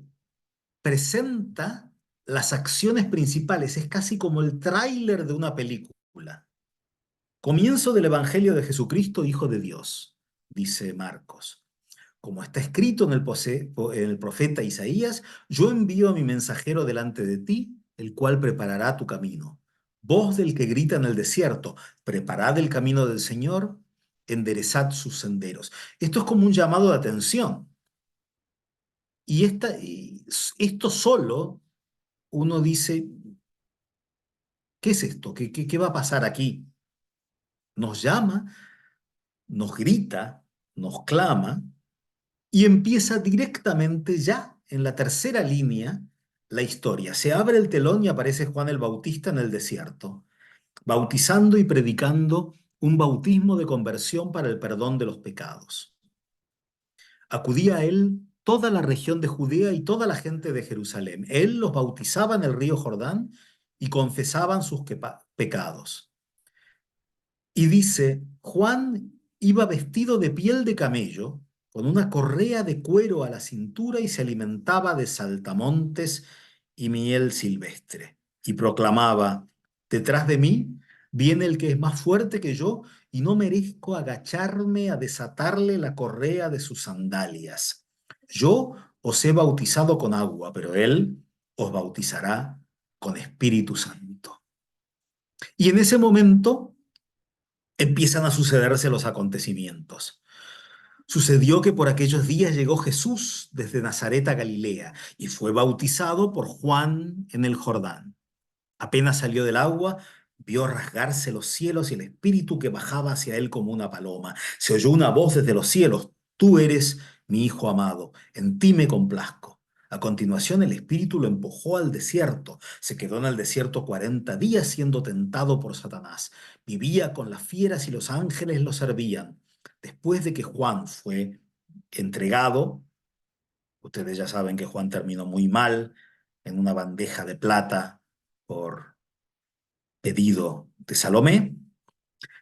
presenta las acciones principales. Es casi como el tráiler de una película. Comienzo del Evangelio de Jesucristo, Hijo de Dios, dice Marcos. Como está escrito en el profeta Isaías, yo envío a mi mensajero delante de ti, el cual preparará tu camino. Voz del que grita en el desierto, preparad el camino del Señor, enderezad sus senderos. Esto es como un llamado de atención. Y esto solo, uno dice, ¿qué es esto? ¿Qué va a pasar aquí? Nos llama, nos grita, nos clama, y empieza directamente ya en la tercera línea la historia. Se abre el telón y aparece Juan el Bautista en el desierto, bautizando y predicando un bautismo de conversión para el perdón de los pecados. Acudía a él toda la región de Judea y toda la gente de Jerusalén. Él los bautizaba en el río Jordán y confesaban sus pecados. Y dice, Juan iba vestido de piel de camello, con una correa de cuero a la cintura y se alimentaba de saltamontes y miel silvestre. Y proclamaba, detrás de mí viene el que es más fuerte que yo y no merezco agacharme a desatarle la correa de sus sandalias. Yo os he bautizado con agua, pero él os bautizará con Espíritu Santo. Y en ese momento empiezan a sucederse los acontecimientos. Sucedió que por aquellos días llegó Jesús desde Nazaret a Galilea y fue bautizado por Juan en el Jordán. Apenas salió del agua, vio rasgarse los cielos y el Espíritu que bajaba hacia él como una paloma. Se oyó una voz desde los cielos: Tú eres mi Hijo amado, en ti me complazco. A continuación el Espíritu lo empujó al desierto. Se quedó en el desierto 40 días siendo tentado por Satanás. Vivía con las fieras y los ángeles lo servían. Después de que Juan fue entregado, ustedes ya saben que Juan terminó muy mal en una bandeja de plata por pedido de Salomé.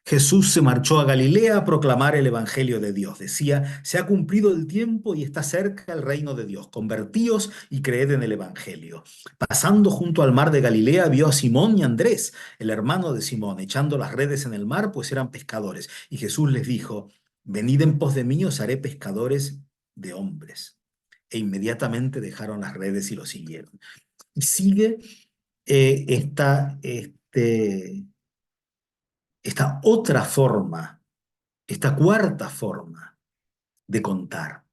Jesús se marchó a Galilea a proclamar el Evangelio de Dios. Decía, se ha cumplido el tiempo y está cerca el reino de Dios. Convertíos y creed en el Evangelio. Pasando junto al mar de Galilea, vio a Simón y Andrés, el hermano de Simón, echando las redes en el mar, pues eran pescadores. Y Jesús les dijo, venid en pos de mí, os haré pescadores de hombres. E inmediatamente dejaron las redes y lo siguieron. Y sigue esta otra forma, esta cuarta forma de contar.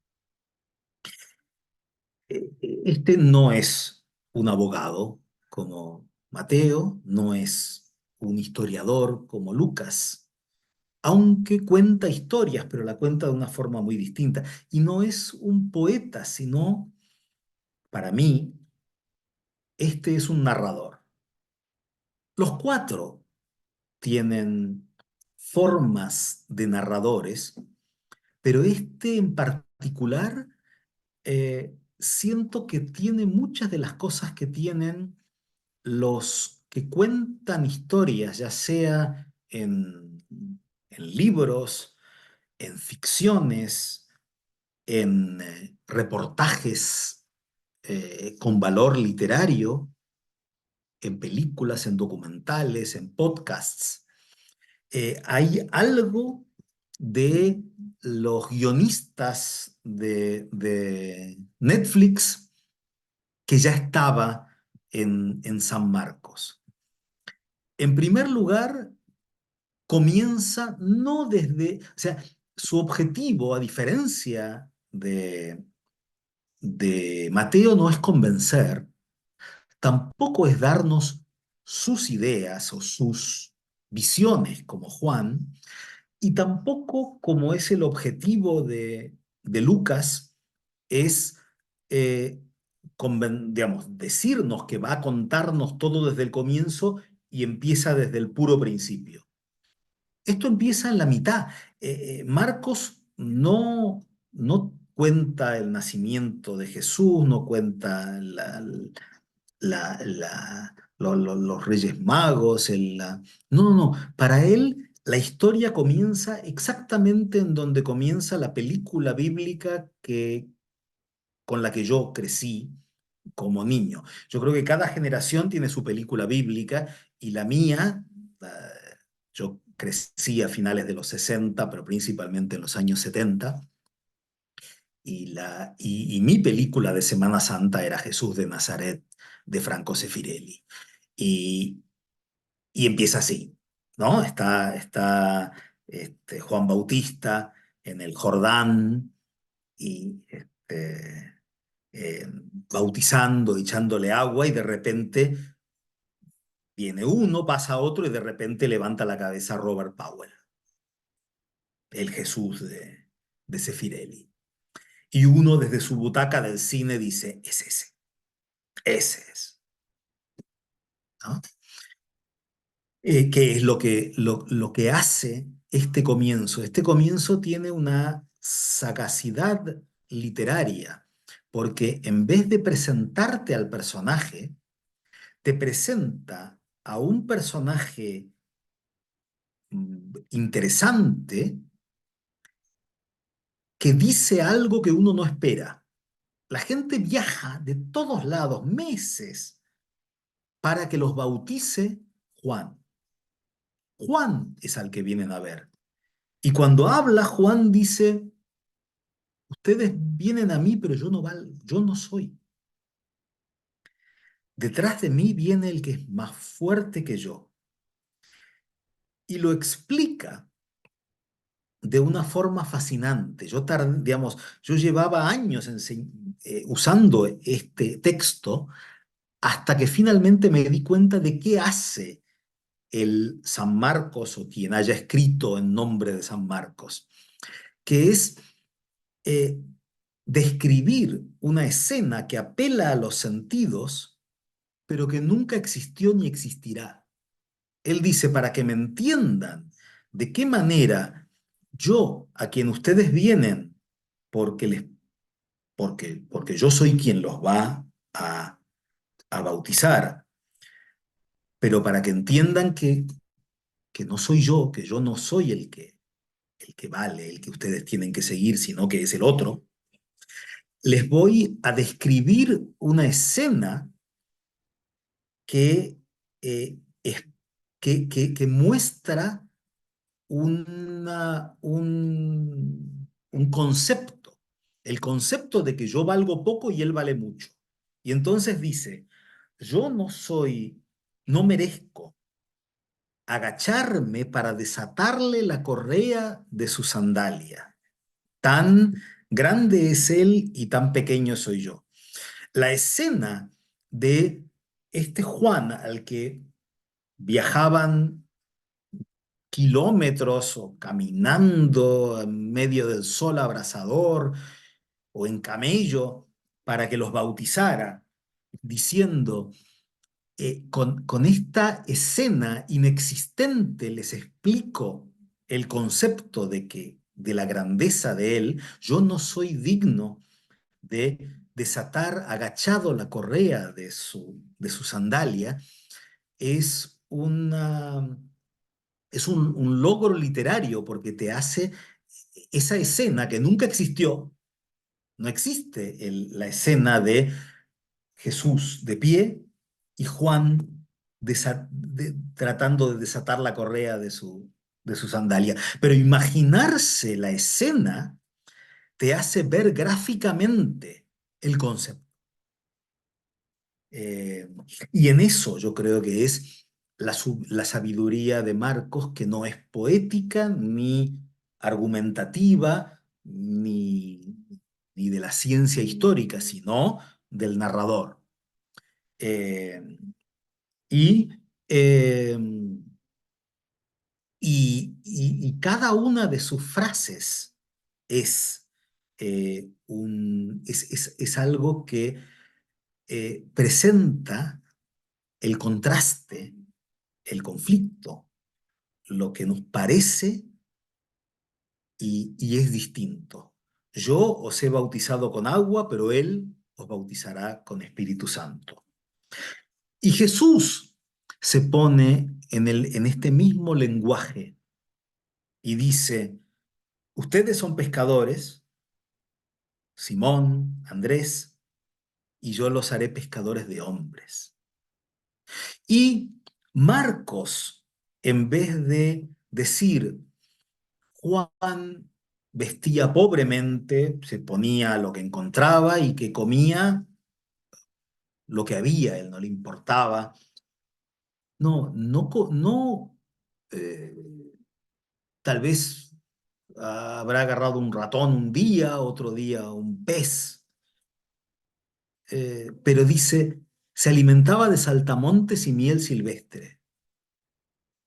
Este no es un abogado como Mateo, no es un historiador como Lucas, aunque cuenta historias, pero la cuenta de una forma muy distinta. Y no es un poeta, sino, para mí, este es un narrador. Los cuatro tienen formas de narradores, pero este en particular siento que tiene muchas de las cosas que tienen los que cuentan historias, ya sea en libros, en ficciones, en reportajes con valor literario, en películas, en documentales, en podcasts. Hay algo de los guionistas de Netflix que ya estaba en San Marcos. En primer lugar, comienza no desde, o sea, su objetivo, a diferencia de Mateo, no es convencer, tampoco es darnos sus ideas o sus visiones como Juan, y tampoco, como es el objetivo de Lucas, es, digamos, decirnos que va a contarnos todo desde el comienzo y empieza desde el puro principio. Esto empieza en la mitad. Marcos no cuenta el nacimiento de Jesús, no cuenta los Reyes Magos, no, no, no. Para él, la historia comienza exactamente en donde comienza la película bíblica con la que yo crecí como niño. Yo creo que cada generación tiene su película bíblica y la mía, yo crecí a finales de los 60, pero principalmente en los años 70, y mi película de Semana Santa era Jesús de Nazaret de Franco Sefirelli. Y, y empieza así, ¿no? Está Juan Bautista en el Jordán y eh, bautizando, echándole agua y de repente viene uno, pasa otro y de repente levanta la cabeza Robert Powell, el Jesús de Sefirelli. Y uno desde su butaca del cine dice, es ese es, ¿no? ¿Qué es lo que hace este comienzo? Este comienzo tiene una sagacidad literaria, porque en vez de presentarte al personaje, te presenta a un personaje interesante que dice algo que uno no espera. La gente viaja de todos lados, meses, para que los bautice Juan. Juan es al que vienen a ver. Y cuando habla, Juan dice, ustedes vienen a mí, pero yo no soy. Detrás de mí viene el que es más fuerte que yo. Y lo explica de una forma fascinante. Yo llevaba años usando este texto hasta que finalmente me di cuenta de qué hace el San Marcos o quien haya escrito en nombre de San Marcos, que es eh, describir una escena que apela a los sentidos, pero que nunca existió ni existirá. Él dice, para que me entiendan de qué manera yo, a quien ustedes vienen, porque, porque yo soy quien los va a bautizar, pero para que entiendan que no soy yo, que yo no soy el que vale, el que ustedes tienen que seguir, sino que es el otro, les voy a describir una escena que, es, que muestra un concepto, el concepto de que yo valgo poco y él vale mucho. Y entonces dice, yo no merezco agacharme para desatarle la correa de su sandalia. Tan grande es él y tan pequeño soy yo. La escena de este Juan al que viajaban kilómetros o caminando en medio del sol abrasador o en camello para que los bautizara, diciendo, con esta escena inexistente les explico el concepto de la grandeza de él, yo no soy digno de desatar agachado la correa de su sandalia, es un logro literario porque te hace esa escena que nunca existió, no existe la escena de Jesús de pie y Juan tratando de desatar la correa de su sandalia. Pero imaginarse la escena te hace ver gráficamente el concepto. Eh, y en eso yo creo que es la sabiduría de Marcos, que no es poética, ni argumentativa, ni de la ciencia histórica, sino del narrador. Eh, y, eh, y cada una de sus frases es, es algo que presenta el contraste, el conflicto, lo que nos parece y es distinto. Yo os he bautizado con agua, pero Él os bautizará con Espíritu Santo. Y Jesús se pone en este mismo lenguaje y dice, ustedes son pescadores, Simón, Andrés, y yo los haré pescadores de hombres. Y Marcos, en vez de decir, Juan vestía pobremente, se ponía lo que encontraba y que comía lo que había, él no le importaba. No, no, no, eh, tal vez habrá agarrado un ratón un día, otro día un pez, pero dice, se alimentaba de saltamontes y miel silvestre.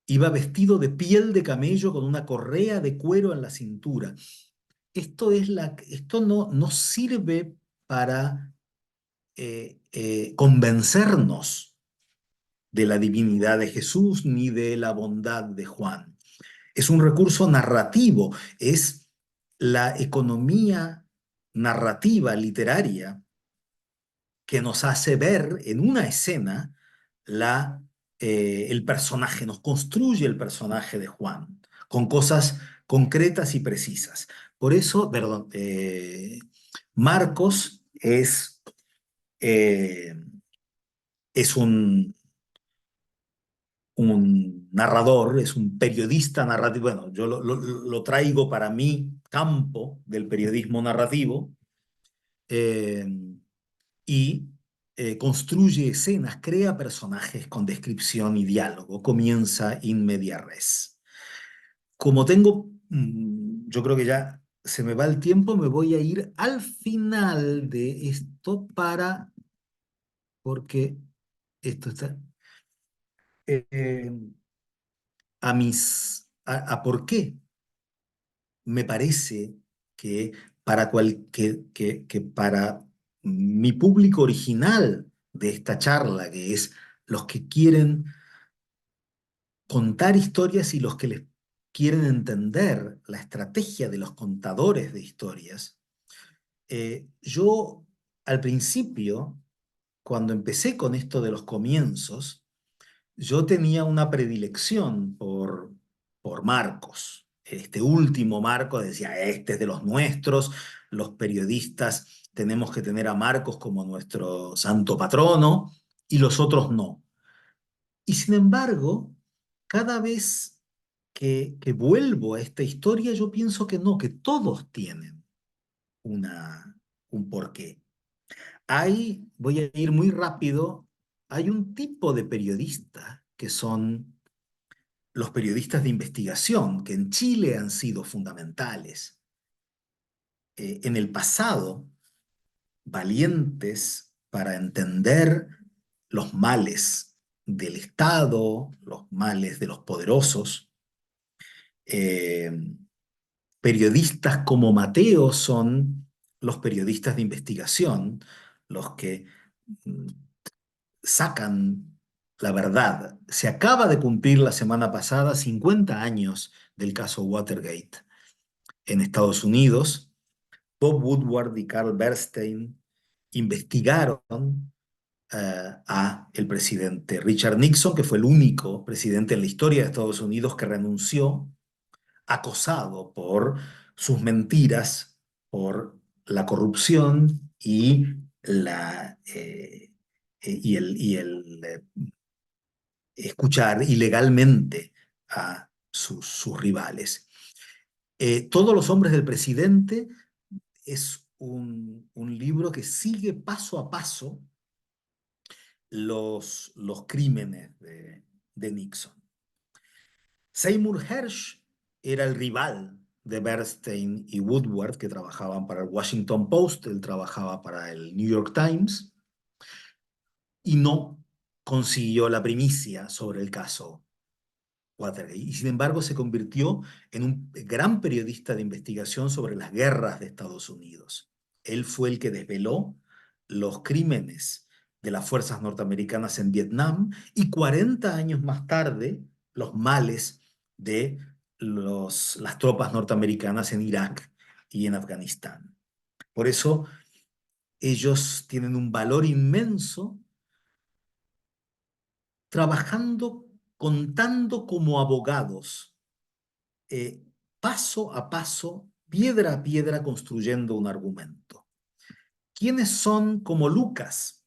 Iba vestido de piel de camello con una correa de cuero en la cintura. Esto no sirve para convencernos de la divinidad de Jesús ni de la bondad de Juan. Es un recurso narrativo, es la economía narrativa literaria que nos hace ver en una escena el personaje, nos construye el personaje de Juan con cosas concretas y precisas. Por eso, perdón, Marcos eh, es un narrador, es un periodista narrativo. Bueno, yo lo traigo para mi campo del periodismo narrativo, eh, y construye escenas, crea personajes con descripción y diálogo, comienza in media res. Como tengo, yo creo que ya se me va el tiempo, me voy a ir al final de esto porque esto está, eh, a por qué me parece que que para mi público original de esta charla, que es los que quieren contar historias y los que les quieren entender la estrategia de los contadores de historias, yo al principio, cuando empecé con esto de los comienzos, yo tenía una predilección por Marcos. Este último Marcos decía, este es de los nuestros, los periodistas tenemos que tener a Marcos como nuestro santo patrono y los otros no. Y sin embargo, cada vez que vuelvo a esta historia, yo pienso que no, que todos tienen un porqué. Voy a ir muy rápido, hay un tipo de periodista que son los periodistas de investigación, que en Chile han sido fundamentales. En el pasado, valientes para entender los males del Estado, los males de los poderosos. Eh, Periodistas como Mateo son los periodistas de investigación, los que mm, sacan la verdad. Se acaba de cumplir la semana pasada 50 años del caso Watergate en Estados Unidos. Bob Woodward y Carl Bernstein investigaron a el presidente Richard Nixon, que fue el único presidente en la historia de Estados Unidos que renunció, acosado por sus mentiras, por la corrupción y el escuchar ilegalmente a sus rivales. Todos los hombres del presidente es un libro que sigue paso a paso los crímenes de Nixon. Seymour Hersh era el rival de Bernstein y Woodward, que trabajaban para el Washington Post, él trabajaba para el New York Times, y no consiguió la primicia sobre el caso Watergate. Y sin embargo se convirtió en un gran periodista de investigación sobre las guerras de Estados Unidos. Él fue el que desveló los crímenes de las fuerzas norteamericanas en Vietnam y 40 años más tarde los males de las tropas norteamericanas en Irak y en Afganistán. Por eso ellos tienen un valor inmenso trabajando, contando como abogados, eh, paso a paso, piedra a piedra, construyendo un argumento. ¿Quiénes son como Lucas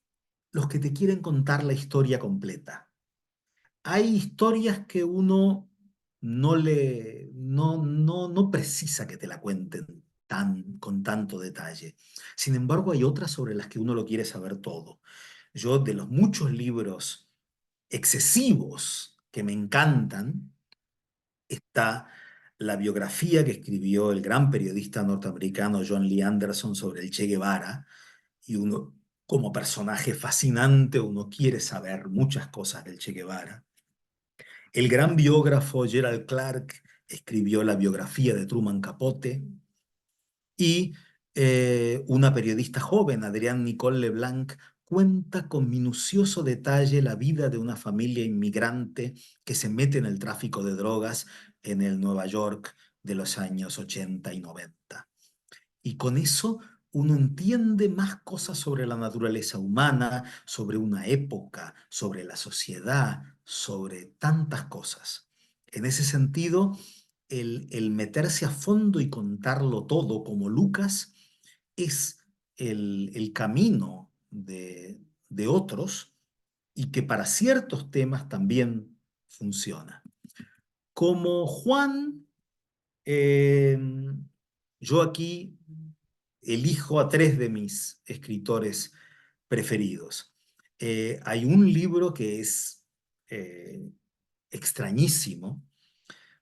los que te quieren contar la historia completa? Hay historias que uno no precisa que te la cuenten con tanto detalle. Sin embargo, hay otras sobre las que uno lo quiere saber todo. Yo, de los muchos libros excesivos que me encantan, está la biografía que escribió el gran periodista norteamericano John Lee Anderson sobre el Che Guevara, y uno, como personaje fascinante, uno quiere saber muchas cosas del Che Guevara. El gran biógrafo Gerald Clark escribió la biografía de Truman Capote, y una periodista joven, Adrienne Nicole Leblanc, cuenta con minucioso detalle la vida de una familia inmigrante que se mete en el tráfico de drogas en el Nueva York de los años 80 y 90. Y con eso uno entiende más cosas sobre la naturaleza humana, sobre una época, sobre la sociedad, sobre tantas cosas. En ese sentido, el meterse a fondo y contarlo todo como Lucas es el camino de otros, y que para ciertos temas también funciona. Como Juan, eh, yo aquí elijo a tres de mis escritores preferidos. Hay un libro que es eh, extrañísimo.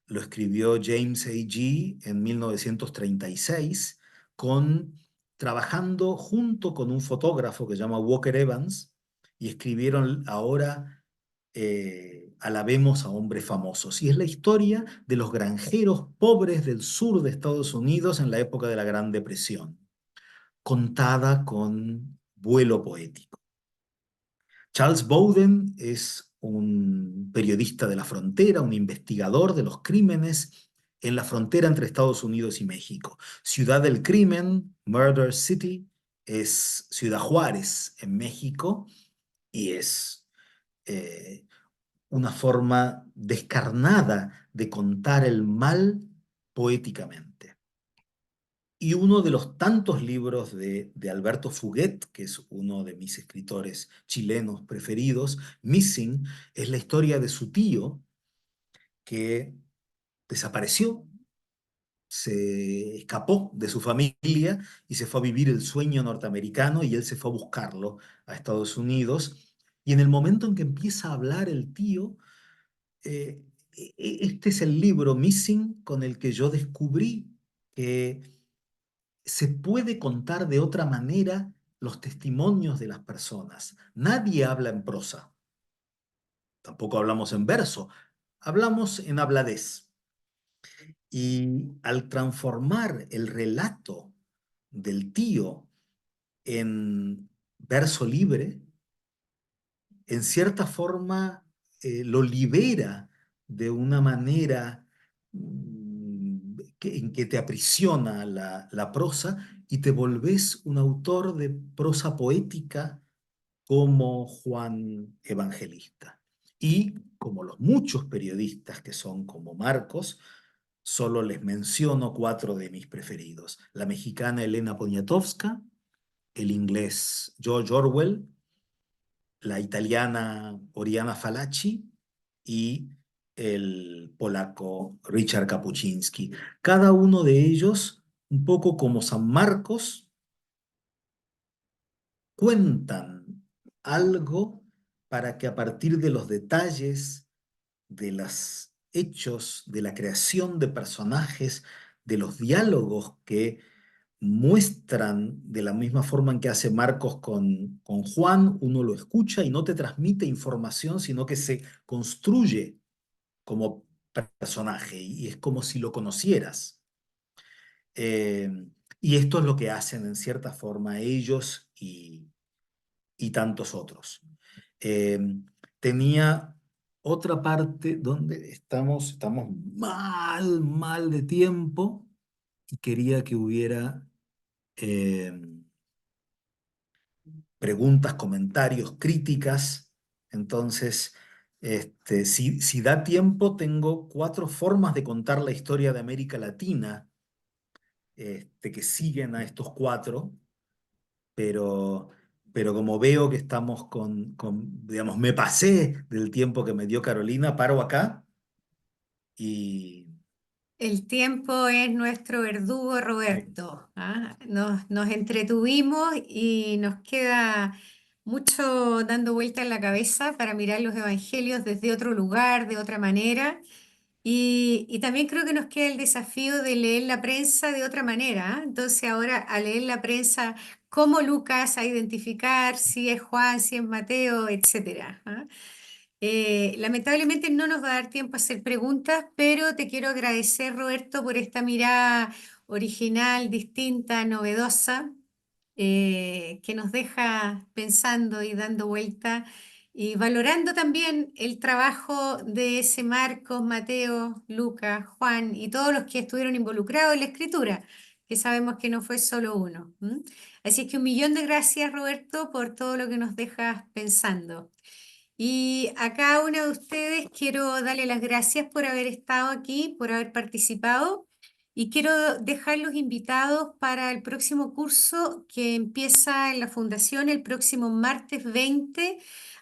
Lo escribió James A. G. en 1936, trabajando junto con un fotógrafo que se llama Walker Evans, y escribieron ahora Alabemos a hombres famosos. Y es la historia de los granjeros pobres del sur de Estados Unidos en la época de la Gran Depresión, contada con vuelo poético. Charles Bowden es un periodista de la frontera, un investigador de los crímenes en la frontera entre Estados Unidos y México. Ciudad del crimen, Murder City, es Ciudad Juárez en México, y es eh, una forma descarnada de contar el mal poéticamente. Y uno de los tantos libros de Alberto Fuguet, que es uno de mis escritores chilenos preferidos, Missing, es la historia de su tío que desapareció, se escapó de su familia y se fue a vivir el sueño norteamericano, y él se fue a buscarlo a Estados Unidos. Y en el momento en que empieza a hablar el tío, eh, este es el libro Missing con el que yo descubrí que se puede contar de otra manera los testimonios de las personas. Nadie habla en prosa, tampoco hablamos en verso, hablamos en habladez. Y al transformar el relato del tío en verso libre, en cierta forma lo libera de una manera en que te aprisiona la prosa, y te volvés un autor de prosa poética como Juan Evangelista. Y como los muchos periodistas que son como Marcos, solo les menciono cuatro de mis preferidos: la mexicana Elena Poniatowska, el inglés George Orwell, la italiana Oriana Fallaci y el polaco Richard Kapuscinski. Cada uno de ellos, un poco como San Marcos, cuentan algo para que a partir de los detalles, de los hechos, de la creación de personajes, de los diálogos que muestran de la misma forma en que hace Marcos con Juan, uno lo escucha y no te transmite información, sino que se construye como personaje, y es como si lo conocieras. Eh, y esto es lo que hacen en cierta forma ellos y tantos otros. Eh, Tenía otra parte donde estamos mal de tiempo, y quería que hubiera eh, preguntas, comentarios, críticas. Entonces, si da tiempo, tengo cuatro formas de contar la historia de América Latina, que siguen a estos cuatro. pero, pero como veo que estamos digamos, me pasé del tiempo que me dio Carolina, paro acá y El tiempo es nuestro verdugo, Roberto. ¿Ah? Nos entretuvimos y nos queda mucho dando vuelta en la cabeza para mirar los evangelios desde otro lugar, de otra manera. Y también creo que nos queda el desafío de leer la prensa de otra manera. ¿Ah? Entonces ahora a leer la prensa como Lucas, a identificar si es Juan, si es Mateo, etcétera. ¿Ah? Lamentablemente no nos va a dar tiempo a hacer preguntas, pero te quiero agradecer, Roberto, por esta mirada original, distinta, novedosa, que nos deja pensando y dando vuelta y valorando también el trabajo de ese Marcos, Mateo, Lucas, Juan y todos los que estuvieron involucrados en la escritura, que sabemos que no fue solo uno. ¿M? Así es que un millón de gracias, Roberto, por todo lo que nos dejas pensando. Y a cada uno de ustedes quiero darle las gracias por haber estado aquí, por haber participado y quiero dejarlos invitados para el próximo curso que empieza en la Fundación el próximo martes 20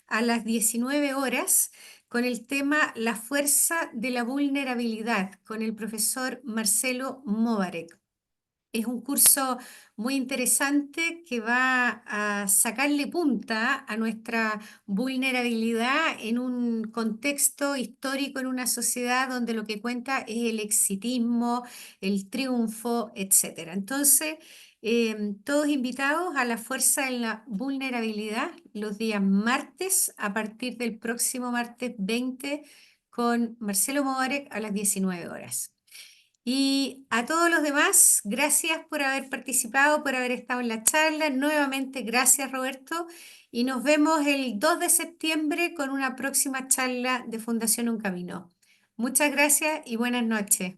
a las 19 horas con el tema La fuerza de la vulnerabilidad con el profesor Marcelo Mobarek. Es un curso muy interesante que va a sacarle punta a nuestra vulnerabilidad en un contexto histórico, en una sociedad donde lo que cuenta es el exitismo, el triunfo, etcétera. Entonces, todos invitados a la fuerza en la vulnerabilidad los días martes a partir del próximo martes 20 con Marcelo Mobarek a las 19 horas. Y a todos los demás, gracias por haber participado, por haber estado en la charla. Nuevamente, gracias Roberto. Y nos vemos el 2 de septiembre con una próxima charla de Fundación Un Camino. Muchas gracias y buenas noches.